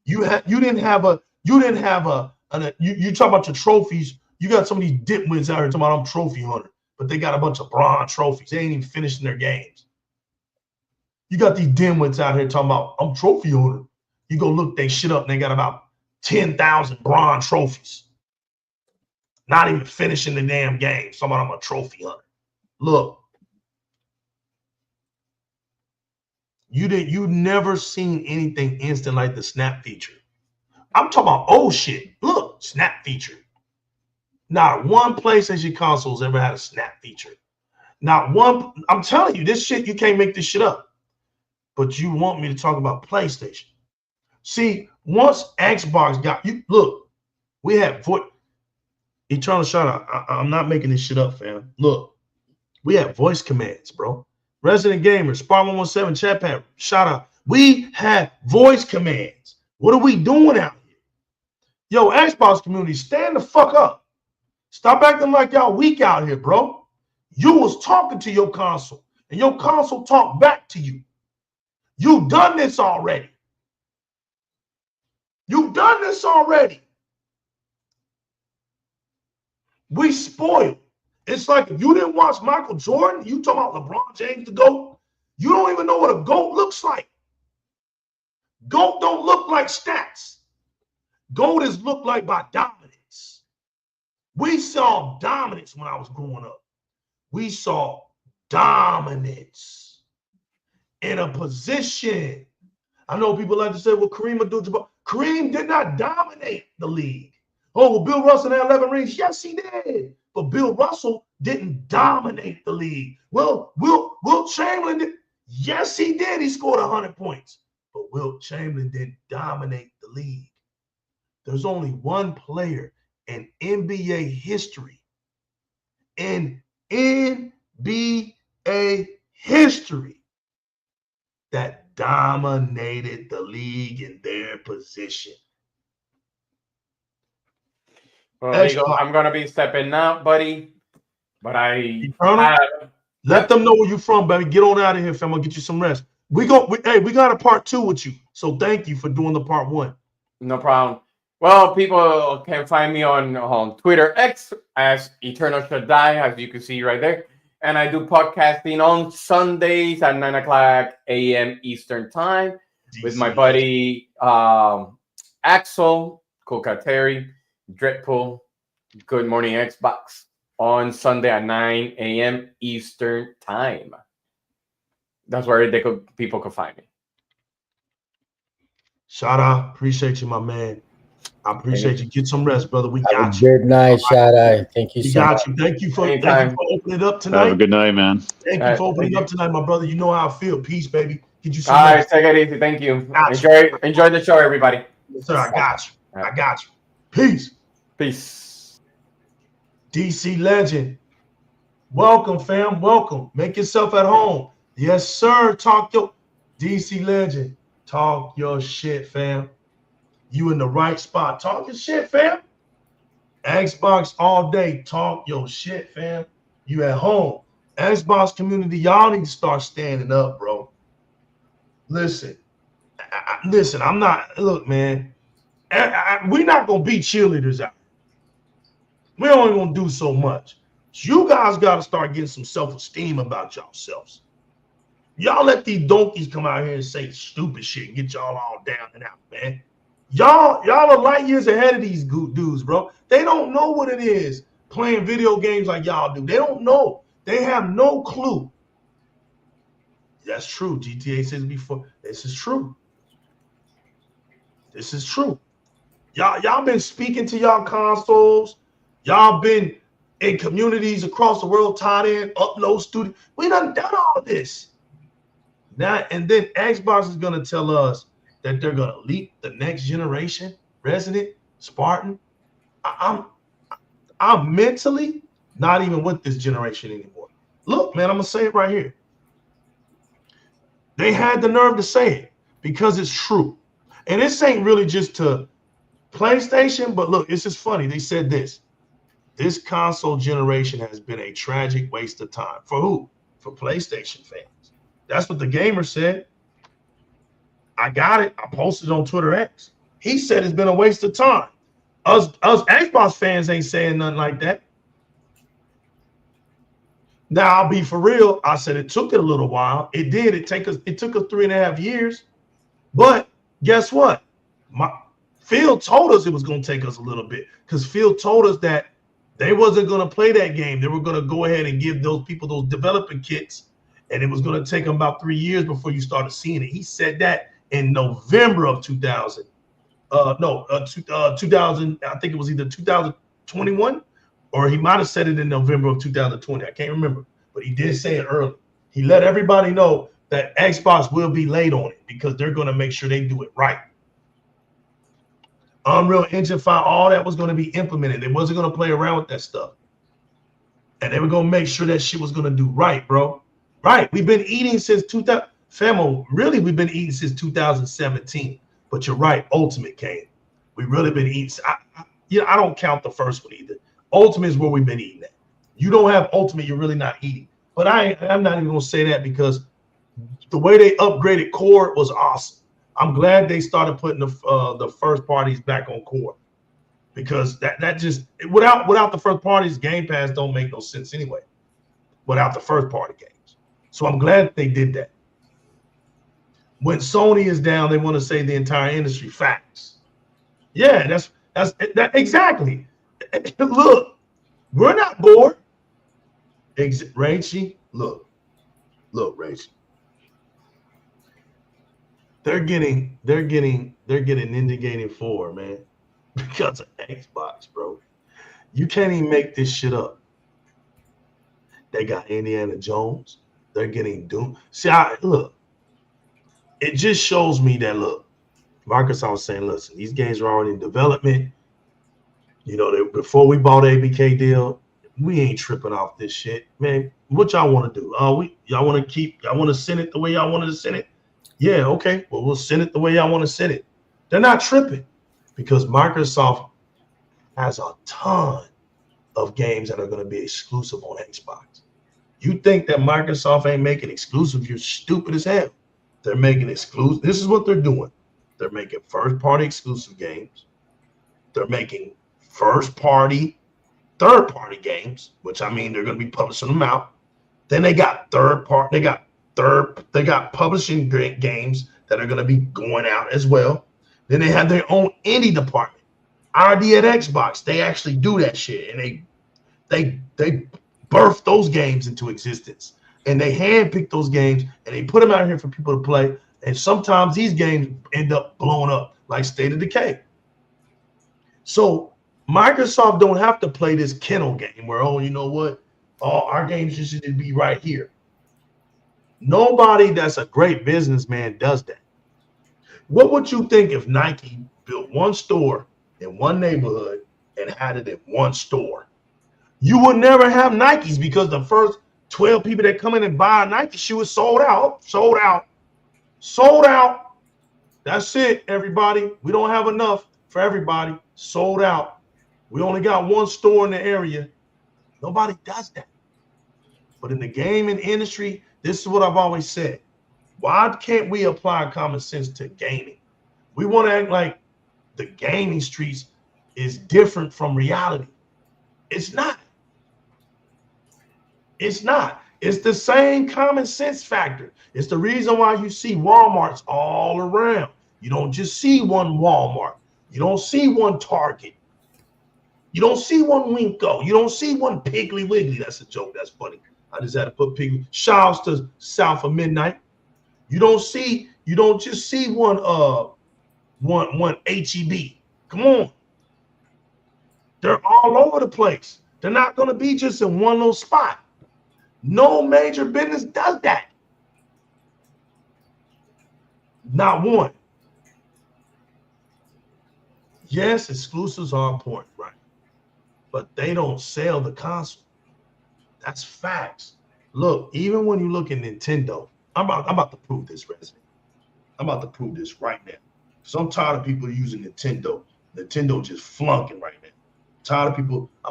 You didn't have a. You talk about your trophies. You got some of these dipwits out here talking about I'm trophy hunter, but they got a bunch of bronze trophies. They ain't even finishing their games. You got these dimwits out here talking about I'm trophy hunter. You go look they shit up and they got about 10,000 bronze trophies. Not even finishing the damn game. Talking about I'm a trophy hunter. Look, you never seen anything instant like the snap feature. I'm talking about old shit. Look, snap feature. Not one PlayStation console's ever had a snap feature. Not one. I'm telling you, this shit, you can't make this shit up. But you want me to talk about PlayStation. See, once Xbox got you, look, we had Eternal shout out. I'm not making this shit up, fam. Look, we have voice commands, bro. Resident Gamers, Spar117, chat pad, shout out. We have voice commands. What are we doing out here? Yo, Xbox community, stand the fuck up. Stop acting like y'all weak out here, bro. You was talking to your console, and your console talked back to you. You've done this already. You've done this already. We spoiled. It's like if you didn't watch Michael Jordan, you talking about LeBron James, the GOAT, you don't even know what a GOAT looks like. GOAT don't look like stats. GOAT is looked like by dominance. We saw dominance when I was growing up. We saw dominance in a position. I know people like to say, well, Kareem Abdul-Jabbar. Kareem did not dominate the league. Oh, well, Bill Russell had 11 rings. Yes, he did. But Bill Russell didn't dominate the league. Well, Wilt Chamberlain did. Yes, he did. He scored 100 points. But Wilt Chamberlain didn't dominate the league. There's only one player in NBA history. In NBA history that dominated the league in their position. Well, there you go. I'm gonna be stepping out, buddy. But let them know where you're from, baby. Get on out of here, fam. I'll get you some rest. We got a part 2 with you. So thank you for doing the part 1. No problem. Well, people can find me on Twitter X as Eternal Shaddai, as you can see right there. And I do podcasting on Sundays at 9:00 a.m. Eastern time with my buddy Axel, Terry, Dreadpool, Good Morning Xbox on Sunday at 9 a.m. Eastern time. That's where people could find me. Shout out. Appreciate you, my man. I appreciate you. Get some rest, brother. We Have a got you. good night, Shadai. Thank you We so got much. you. Thank you for Anytime. opening it up Have a tonight. good night, man. Thank you for opening up tonight, my brother. You know how I feel. Peace, baby. Get you some All right, rest. take it easy. Thank you. Gotcha. Enjoy the show, everybody. Yes, sir. I got you. I got you. Peace. Peace. DC Legend. Welcome, fam. Welcome. Make yourself at home. Yes, sir. Talk your DC Legend. Talk your shit, fam. You in the right spot. Talk your shit, fam. Xbox all day. Talk your shit, fam. You at home. Xbox community, y'all need to start standing up, bro. Listen. Listen, I'm not. Look, man. We're not going to be cheerleaders out. We're only going to do so much. You guys got to start getting some self-esteem about yourselves. Y'all let these donkeys come out here and say stupid shit and get y'all all down and out, man. Y'all are light years ahead of these dudes, bro. They don't know what it is playing video games like y'all do. They don't know. They have no clue. That's true. GTA says before. This is true. This is true. Y'all been speaking to y'all consoles. Y'all been in communities across the world, tied in, upload studio. We done all this. Now, and then Xbox is gonna tell us that they're gonna leap the next generation, Resident, Spartan. I'm mentally not even with this generation anymore. Look, man, I'm gonna say it right here. They had the nerve to say it because it's true. And this ain't really just to PlayStation, but look, it's just funny. They said this. This console generation has been a tragic waste of time. For who? For PlayStation fans. That's what the gamer said. I got it. I posted on Twitter X. He said it's been a waste of time. Us Xbox fans ain't saying nothing like that. Now, I'll be for real. I said it took it a little while. It did. It took us 3.5 years. But guess what? Phil told us it was going to take us a little bit because Phil told us that they wasn't going to play that game. They were going to go ahead and give those people those developing kits, and it was going to take them about 3 years before you started seeing it. He said that in November of 2000. 2000. I think it was either 2021 or he might have said it in November of 2020. I can't remember, but he did say it early. He let everybody know that Xbox will be late on it because they're going to make sure they do it right. Unreal Engine 5, all that was going to be implemented. They wasn't going to play around with that stuff. And they were going to make sure that shit was going to do right, bro. Right. We've been eating since 2000. Famo, really, we've been eating since 2017. But you're right. Ultimate came. We've really been eating. I don't count the first one either. Ultimate is where we've been eating at. You don't have Ultimate, you're really not eating. But I'm not even going to say that because the way they upgraded Core was awesome. I'm glad they started putting the first parties back on Core because that just without the first parties, Game Pass don't make no sense anyway. Without the first party games, so I'm glad they did that. When Sony is down, they want to say the entire industry. Facts. Yeah, that's exactly. Look, we're not bored. Rachie, look, Rachie. They're getting Ninja Gaiden 4, man, because of Xbox, bro. You can't even make this shit up. They got Indiana Jones. They're getting Doom. See, look. It just shows me that, look, Microsoft was saying, listen, these games are already in development. You know, before we bought the ABK deal, we ain't tripping off this shit, man. What y'all want to do? Y'all want to send it the way y'all wanted to send it? Yeah, okay. Well, we'll send it the way y'all want to send it. They're not tripping because Microsoft has a ton of games that are going to be exclusive on Xbox. You think that Microsoft ain't making exclusive? You're stupid as hell. They're making exclusive. This is what they're doing. They're making first-party exclusive games. They're making first-party, third-party games, which I mean they're going to be publishing them out. Then they got third-party. They got publishing games that are going to be going out as well. Then they have their own indie department. RD at Xbox, they actually do that shit, and they birth those games into existence. And they handpick those games and they put them out here for people to play. And sometimes these games end up blowing up, like State of Decay. So Microsoft don't have to play this kennel game where, oh, you know what? All our games just need to be right here. Nobody that's a great businessman does that. What would you think if Nike built one store in one neighborhood and had it in one store? You would never have Nikes because the first 12 people that come in and buy a Nike shoe is sold out, sold out, sold out. That's it, everybody. We don't have enough for everybody. Sold out. We only got one store in the area. Nobody does that. But in the gaming industry, this is what I've always said. Why can't we apply common sense to gaming? We want to act like the gaming streets is different from reality. It's not. It's not. It's the same common sense factor. It's the reason why you see Walmarts all around. You don't just see one Walmart. You don't see one Target. You don't see one Winco. You don't see one Piggly Wiggly. That's a joke. That's funny. I just had to put Piggly. Shouts to South of Midnight. You don't just see one HEB. Come on. They're all over the place. They're not going to be just in one little spot. No major business does that. Not one. Yes, exclusives are important, right? But they don't sell the console. That's facts. Look, even when you look at Nintendo, I'm about to prove this, resident. I'm about to prove this right now. Because I'm tired of people using Nintendo. Nintendo just flunking right now. I'm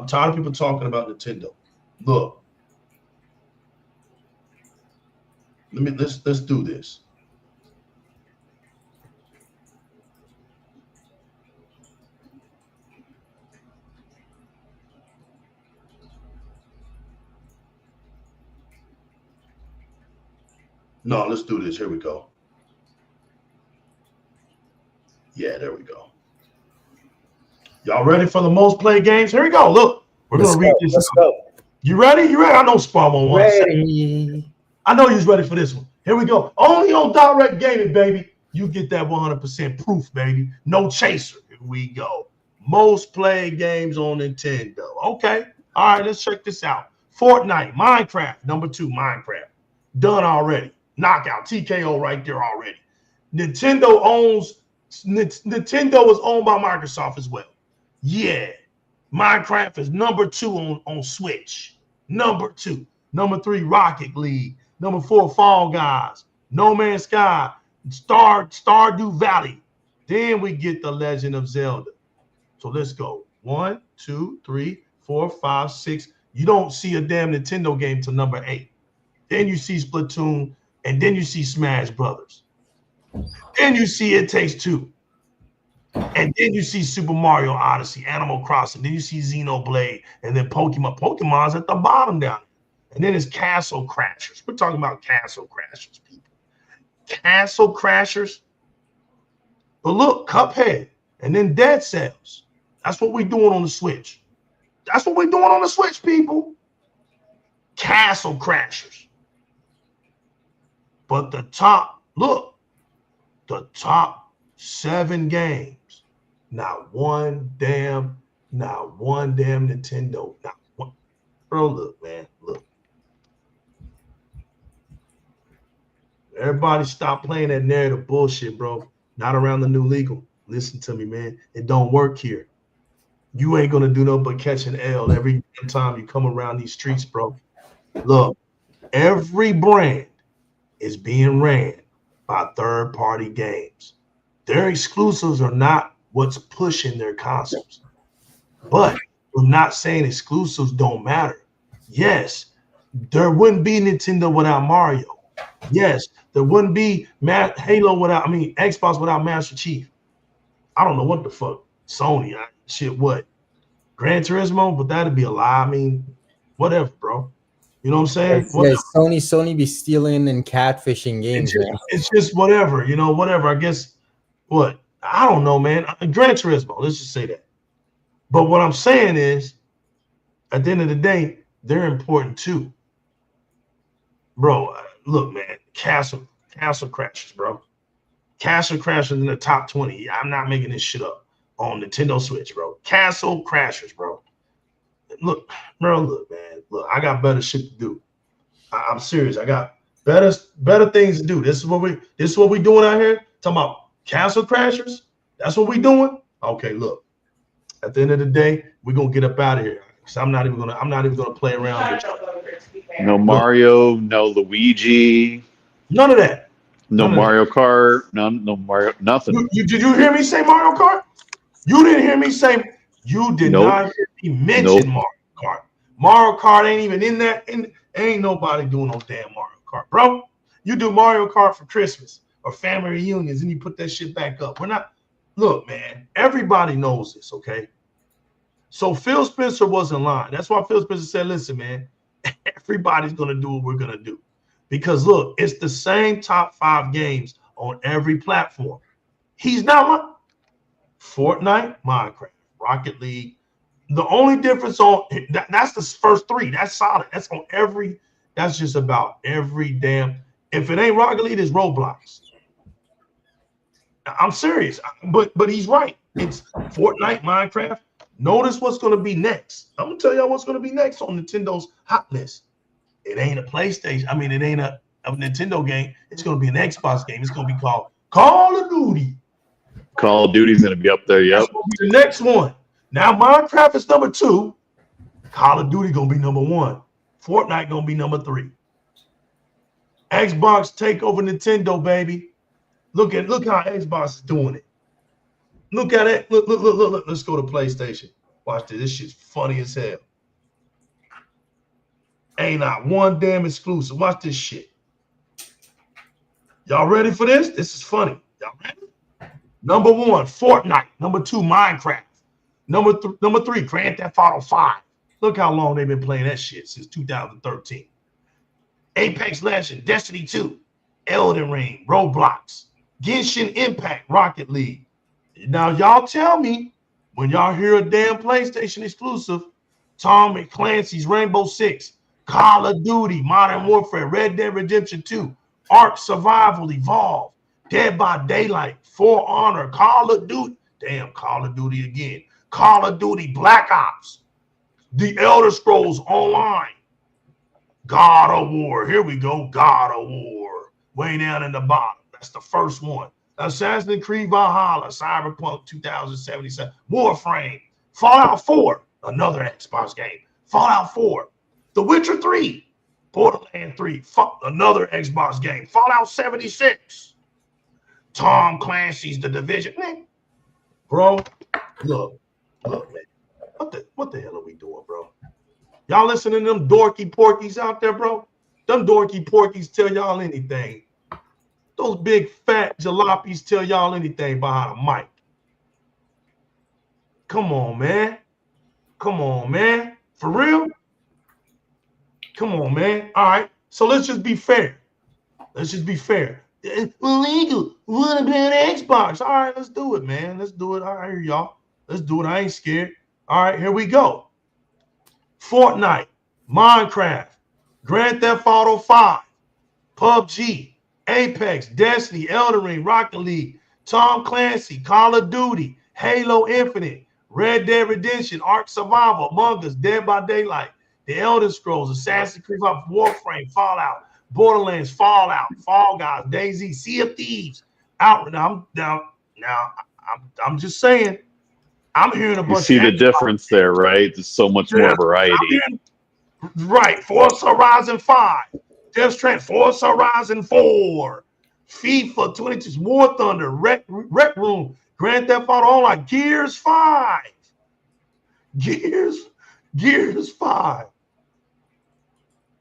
tired of people talking about Nintendo. Look. Let's do this. No, let's do this. Here we go. Yeah, there we go. Y'all ready for the most played games? Here we go. Look, we're going to read this. Let's go. You ready? You ready? I know Spawn won't want to say. Ready. I know you're ready for this one. Here we go. Only on Di-RRec Gaming, baby. You get that 100% proof, baby. No chaser. Here we go. Most played games on Nintendo. Okay. All right, let's check this out. Fortnite, Minecraft, number 2, Minecraft. Done already. Knockout, TKO right there already. Nintendo is owned by Microsoft as well. Yeah. Minecraft is number 2 on Switch. Number 2. Number 3, Rocket League. Number 4, Fall Guys. No Man's Sky. Stardew Valley. Then we get The Legend of Zelda. So let's go. 1, 2, 3, 4, 5, 6. You don't see a damn Nintendo game till number 8. Then you see Splatoon, and then you see Smash Brothers. Then you see It Takes Two. And then you see Super Mario Odyssey, Animal Crossing. Then you see Xenoblade, and then Pokemon. Pokemon's at the bottom down. And then it's Castle Crashers. We're talking about Castle Crashers, people. Castle Crashers. But look, Cuphead, and then Dead Cells. That's what we're doing on the Switch. That's what we're doing on the Switch, people. Castle Crashers. But the top 7 games, not one damn Nintendo. Not one. Bro, look, man, look. Everybody stop playing that narrative bullshit, bro. Not around the new legal. Listen to me, man. It don't work here. You ain't gonna do no but catch an L every time you come around these streets, bro. Look, every brand is being ran by third-party games. Their exclusives are not what's pushing their consoles. But we're not saying exclusives don't matter. Yes, there wouldn't be Nintendo without Mario. Yes, there wouldn't be Xbox without Master Chief. I don't know what the fuck. Sony, what? Gran Turismo, but that'd be a lie. I mean, whatever, bro. You know what I'm saying? Yeah, Sony be stealing and catfishing games. It's just whatever, whatever. I guess what? I don't know, man. Gran Turismo, let's just say that. But what I'm saying is, at the end of the day, they're important too. Bro, look, man, Castle Crashers, bro. Castle Crashers in the top 20. I'm not making this shit up on Nintendo Switch, bro. Cancel Crashers, bro. Look, bro, look, man. Look, I got better shit to do. I'm serious. I got better things to do. This is what we doing out here. Talking about Cancel Crashers. That's what we doing. Okay, look. At the end of the day, we're gonna get up out of here. So I'm not even gonna play around with y'all. No Mario, no Luigi, None of that. no Mario Kart, no Mario, nothing. Did you hear me say Mario Kart? You didn't hear me say. You did not hear me mention Mario Kart. Mario Kart ain't even in that. Ain't nobody doing no damn Mario Kart, bro. You do Mario Kart for Christmas or family reunions, and you put that shit back up. We're not. Look, man. Everybody knows this, okay? So Phil Spencer wasn't lying. That's why Phil Spencer said, "Listen, man. Everybody's gonna do what we're gonna do." Because look, it's the same top 5 games on every platform. He's not lying. Fortnite, Minecraft, Rocket League. The only difference on that's the first 3. That's solid. That's on every. That's just about every damn. If it ain't Rocket League, it's Roblox. I'm serious, but he's right. It's Fortnite, Minecraft. Notice what's going to be next. I'm gonna tell y'all what's going to be next on Nintendo's hot list. It ain't a PlayStation. I mean, it ain't a Nintendo game. It's going to be an Xbox game. It's going to be called Call of Duty. Call of Duty's going to be up there. Yep. That's going to be the next one. Now, Minecraft is number 2. Call of Duty going to be number 1. Fortnite going to be number 3. Xbox take over Nintendo, baby. Look how Xbox is doing it. Look at it. Look. Let's go to PlayStation. Watch this. This shit's funny as hell. Ain't not one damn exclusive. Watch this shit. Y'all ready for this? This is funny. Y'all ready? Number 1, Fortnite. Number 2, Minecraft. Number 3, Grand Theft Auto 5. Look how long they've been playing that shit, since 2013. Apex Legends, Destiny 2, Elden Ring, Roblox, Genshin Impact, Rocket League. Now, y'all tell me, when y'all hear a damn PlayStation exclusive, Tom Clancy's Rainbow Six, Call of Duty, Modern Warfare, Red Dead Redemption 2, Ark Survival Evolved, Dead by Daylight, For Honor, Call of Duty, damn, Call of Duty again, Call of Duty Black Ops, The Elder Scrolls Online, God of War. Here we go, God of War. Way down in the bottom. That's the first one. Assassin's Creed Valhalla, Cyberpunk 2077, Warframe, Fallout 4, another Xbox game, Fallout 4, The Witcher 3, Borderlands 3, another Xbox game, Fallout 76, Tom Clancy's The Division. Man, bro, look, man. What the hell are we doing, bro? Y'all listening to them dorky porkies out there, bro? Them dorky porkies tell y'all anything. Those big fat jalopies tell y'all anything behind a mic. Come on, man. Come on, man. For real? Come on, man. All right. So let's just be fair. Let's just be fair. Illegal. What about Xbox? All right, let's do it, man. Let's do it. All right, here y'all. Let's do it. I ain't scared. All right, here we go. Fortnite, Minecraft, Grand Theft Auto 5, PUBG, Apex, Destiny, Elden Ring, Rocket League, Tom Clancy, Call of Duty, Halo Infinite, Red Dead Redemption, Ark Survival, Among Us, Dead by Daylight, The Elder Scrolls, Assassin's Creed, Warframe, Fallout, Borderlands, Fallout, Fall Guys, DayZ, Sea of Thieves. Out now. I'm just saying. I'm hearing a bunch. You see the difference there, right? There's so much more variety. Right. Forza Horizon 5, Death Stranding, Forza Horizon 4, FIFA 22, War Thunder, Rec Room, Grand Theft Auto Online, Gears 5. Gears 5.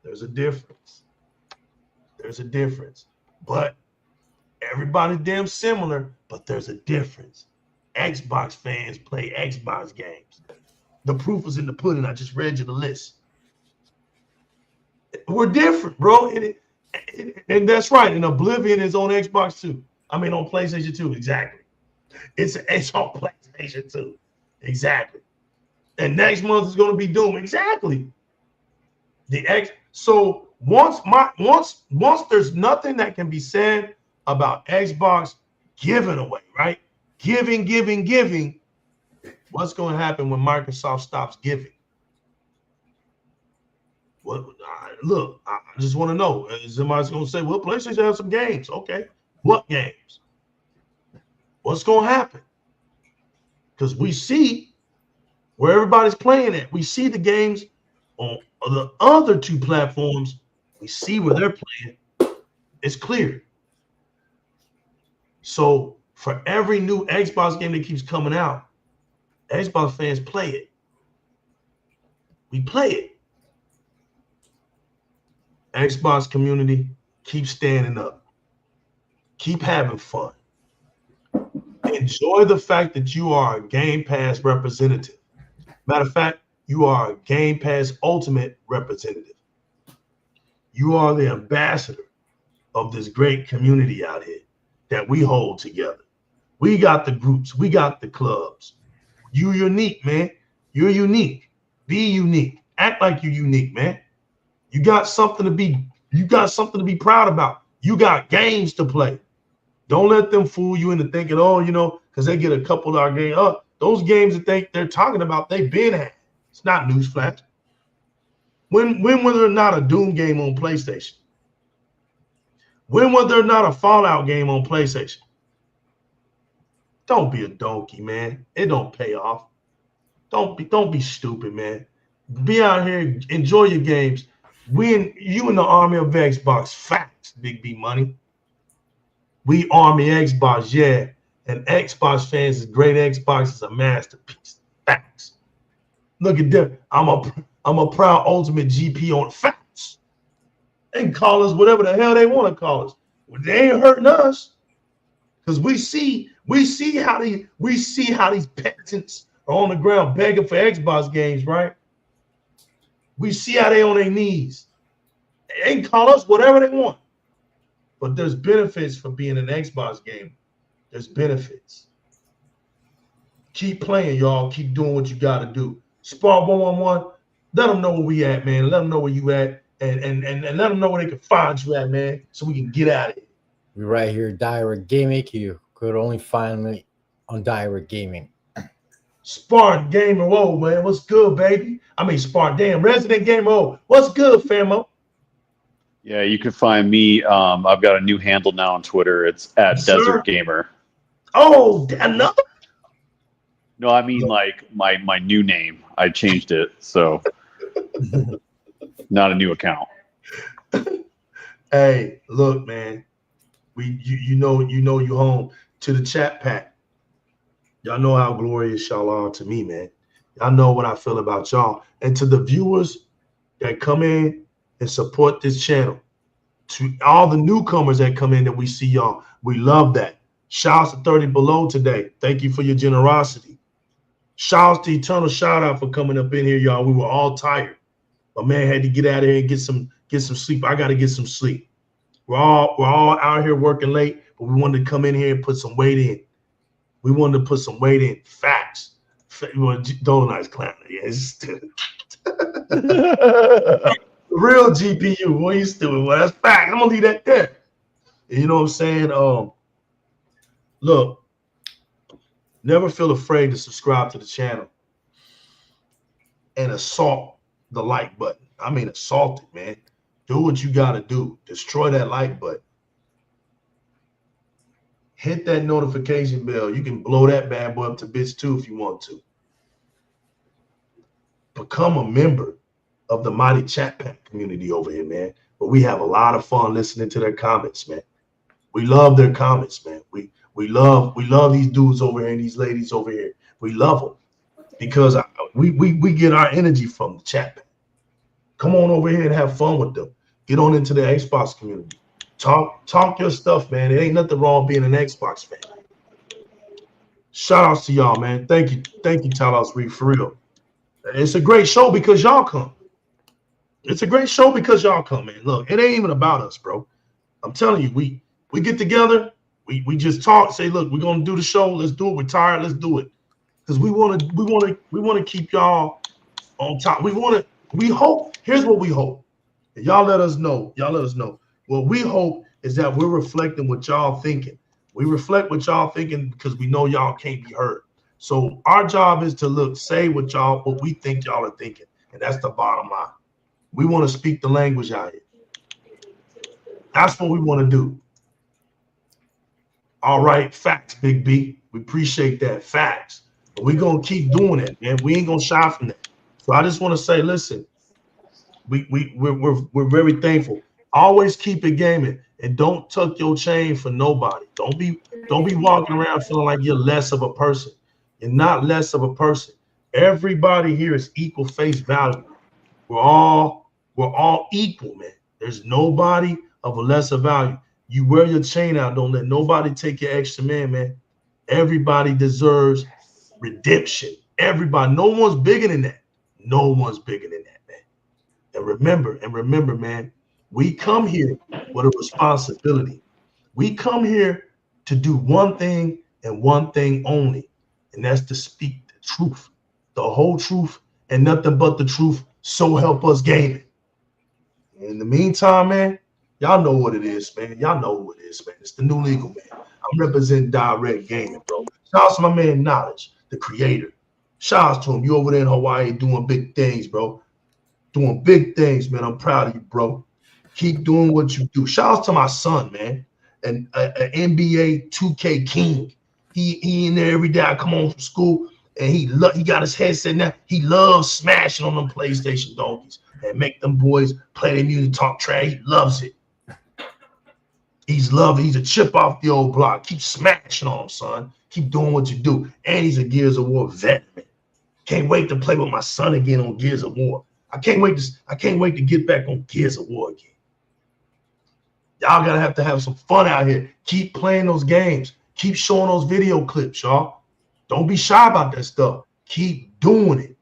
There's a difference. There's a difference. But everybody's damn similar, but there's a difference. Xbox fans play Xbox games. The proof is in the pudding. I just read you the list. We're different, bro. And that's right. And Oblivion is on Xbox too. I mean, on PlayStation 2. Exactly. It's on PlayStation 2. Exactly. And next month is going to be Doom. Exactly. So once there's nothing that can be said about Xbox giving away, right? Giving. What's going to happen when Microsoft stops giving? What? Look, I just want to know. Somebody's going to say, well, PlayStation has some games. Okay. What games? What's going to happen? Because we see where everybody's playing at. We see the games on the other two platforms. We see where they're playing. It's clear. So for every new Xbox game that keeps coming out, Xbox fans play it. We play it. Xbox community, keep standing up. Keep having fun. Enjoy the fact that you are a Game Pass representative. Matter of fact, you are a Game Pass Ultimate representative. You are the ambassador of this great community out here that we hold together. We got the groups. We got the clubs. You're unique, man. You're unique. Be unique. Act like you're unique, man. You got something to be proud about. You got games to play. Don't let them fool you into thinking, oh, because they get a couple of our games. Those games that they're talking about, they've been had. It's not newsflash. When was there not a Doom game on PlayStation? When was there not a Fallout game on PlayStation? Don't be a donkey, man. It don't pay off. Don't be stupid, man. Be out here, enjoy your games. You in the army of Xbox. Facts, Big B Money. We army Xbox, yeah. And Xbox fans is great. Xbox is a masterpiece. Facts. Look at them. I'm a proud ultimate GP on facts. They can call us whatever the hell they want to call us. They ain't hurting us. Because we see how these peasants are on the ground begging for Xbox games, right? We see how they on their knees. They can call us whatever they want. But there's benefits for being an Xbox gamer. There's benefits. Keep playing, y'all. Keep doing what you got to do. Spark 111. Let them know where we at, man. Let them know where you at. And let them know where they can find you at, man, so we can get out of here. We're right here, Di-RRec Gaming. You could only find me on Di-RRec Gaming. Spark Gamer, whoa, man. What's good, baby? I mean, Spark, damn. Resident Gamer, oh, what's good, famo? Yeah, you can find me. I've got a new handle now on Twitter. It's at Desert Gamer. Oh, another? No, I mean like my new name. I changed it, so not a new account. Hey, look, man. You know you home to the chat pack. Y'all know how glorious y'all are to me, man. Y'all know what I feel about y'all. And to the viewers that come in and support this channel, to all the newcomers that come in that we see y'all, we love that. Shouts to 30 Below today. Thank you for your generosity. Shouts to Eternal shout out for coming up in here, y'all. We were all tired. My man had to get out of here and get some sleep. I got to get some sleep. We're all out here working late, but we wanted to come in here and put some weight in. We wanted to put some weight in. Facts. Dolomite's clown. Yes. Real GPU. What are you doing? Well, that's fact. I'm gonna leave that there. You know what I'm saying? Look, never feel afraid to subscribe to the channel and assault the like button. I mean, assault it, man. Do what you gotta do. Destroy that like button. Hit that notification bell. You can blow that bad boy up to bits too if you want to. Become a member of the mighty chat pack community over here, man. But we have a lot of fun listening to their comments, man. We love their comments, man. We love these dudes over here and these ladies over here. We love them because we get our energy from the chat pack. Come on over here and have fun with them. Get on into the Xbox community. Talk your stuff, man. It ain't nothing wrong being an Xbox fan. Shout outs to y'all, man. Thank you, Talos Reed, for real. It's a great show because y'all come. It's a great show because y'all come, man. Look, it ain't even about us, bro. I'm telling you, we get together, we just talk, say, look, we're gonna do the show. Let's do it. We're tired. Let's do it. Because we want to keep y'all on top. We hope. Here's what we hope. And y'all let us know. What we hope is that we're reflecting what y'all thinking. We reflect what y'all thinking because we know y'all can't be heard. So our job is to say what we think y'all are thinking, and that's the bottom line. We want to speak the language out here. That's what we want to do. All right, facts, Big B. We appreciate that, facts. But we're gonna keep doing it, man. We ain't gonna shy from that. So I just want to say, listen, we're very thankful. Always keep it gaming, and don't tuck your chain for nobody. Don't be walking around feeling like you're less of a person. You're not less of a person. Everybody here is equal face value. We're all equal, man. There's nobody of a lesser value. You wear your chain out. Don't let nobody take your extra man. Everybody deserves redemption. Everybody. No one's bigger than that. No one's bigger than that, man. And remember, man, we come here with a responsibility. We come here to do one thing and one thing only, and that's to speak the truth, the whole truth, and nothing but the truth. So help us gaming. In the meantime, man, y'all know what it is, man. Y'all know who it is, man. It's the new legal man. I'm representing Di-RRec Gaming, bro. Shout out to my man Knowledge, the creator. Shout out to him. You over there in Hawaii doing big things, bro. Doing big things, man. I'm proud of you, bro. Keep doing what you do. Shout out to my son, man. An NBA 2K king. He in there every day. I come home from school and he got his headset now. He loves smashing on them PlayStation donkeys and make them boys play their music, talk trash. He loves it. He's a chip off the old block. Keep smashing on him, son. Keep doing what you do. And he's a Gears of War veteran. Can't wait to play with my son again on Gears of War. I can't wait to get back on Gears of War again. Y'all gotta have to have some fun out here. Keep playing those games. Keep showing those video clips, y'all. Don't be shy about that stuff. Keep doing it.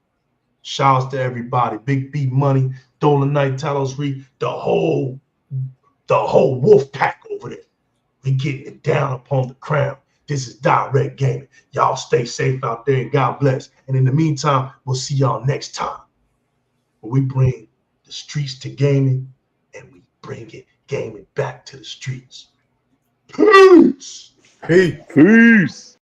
Shouts to everybody. Big B Money, Dolan Knight, Talos Reed, the whole wolf pack over there. We getting it down upon the crown. This is Di-RRec Gaming. Y'all stay safe out there and God bless. And in the meantime, we'll see y'all next time. Where we bring the streets to gaming and we bring it gaming back to the streets. Peace. Peace.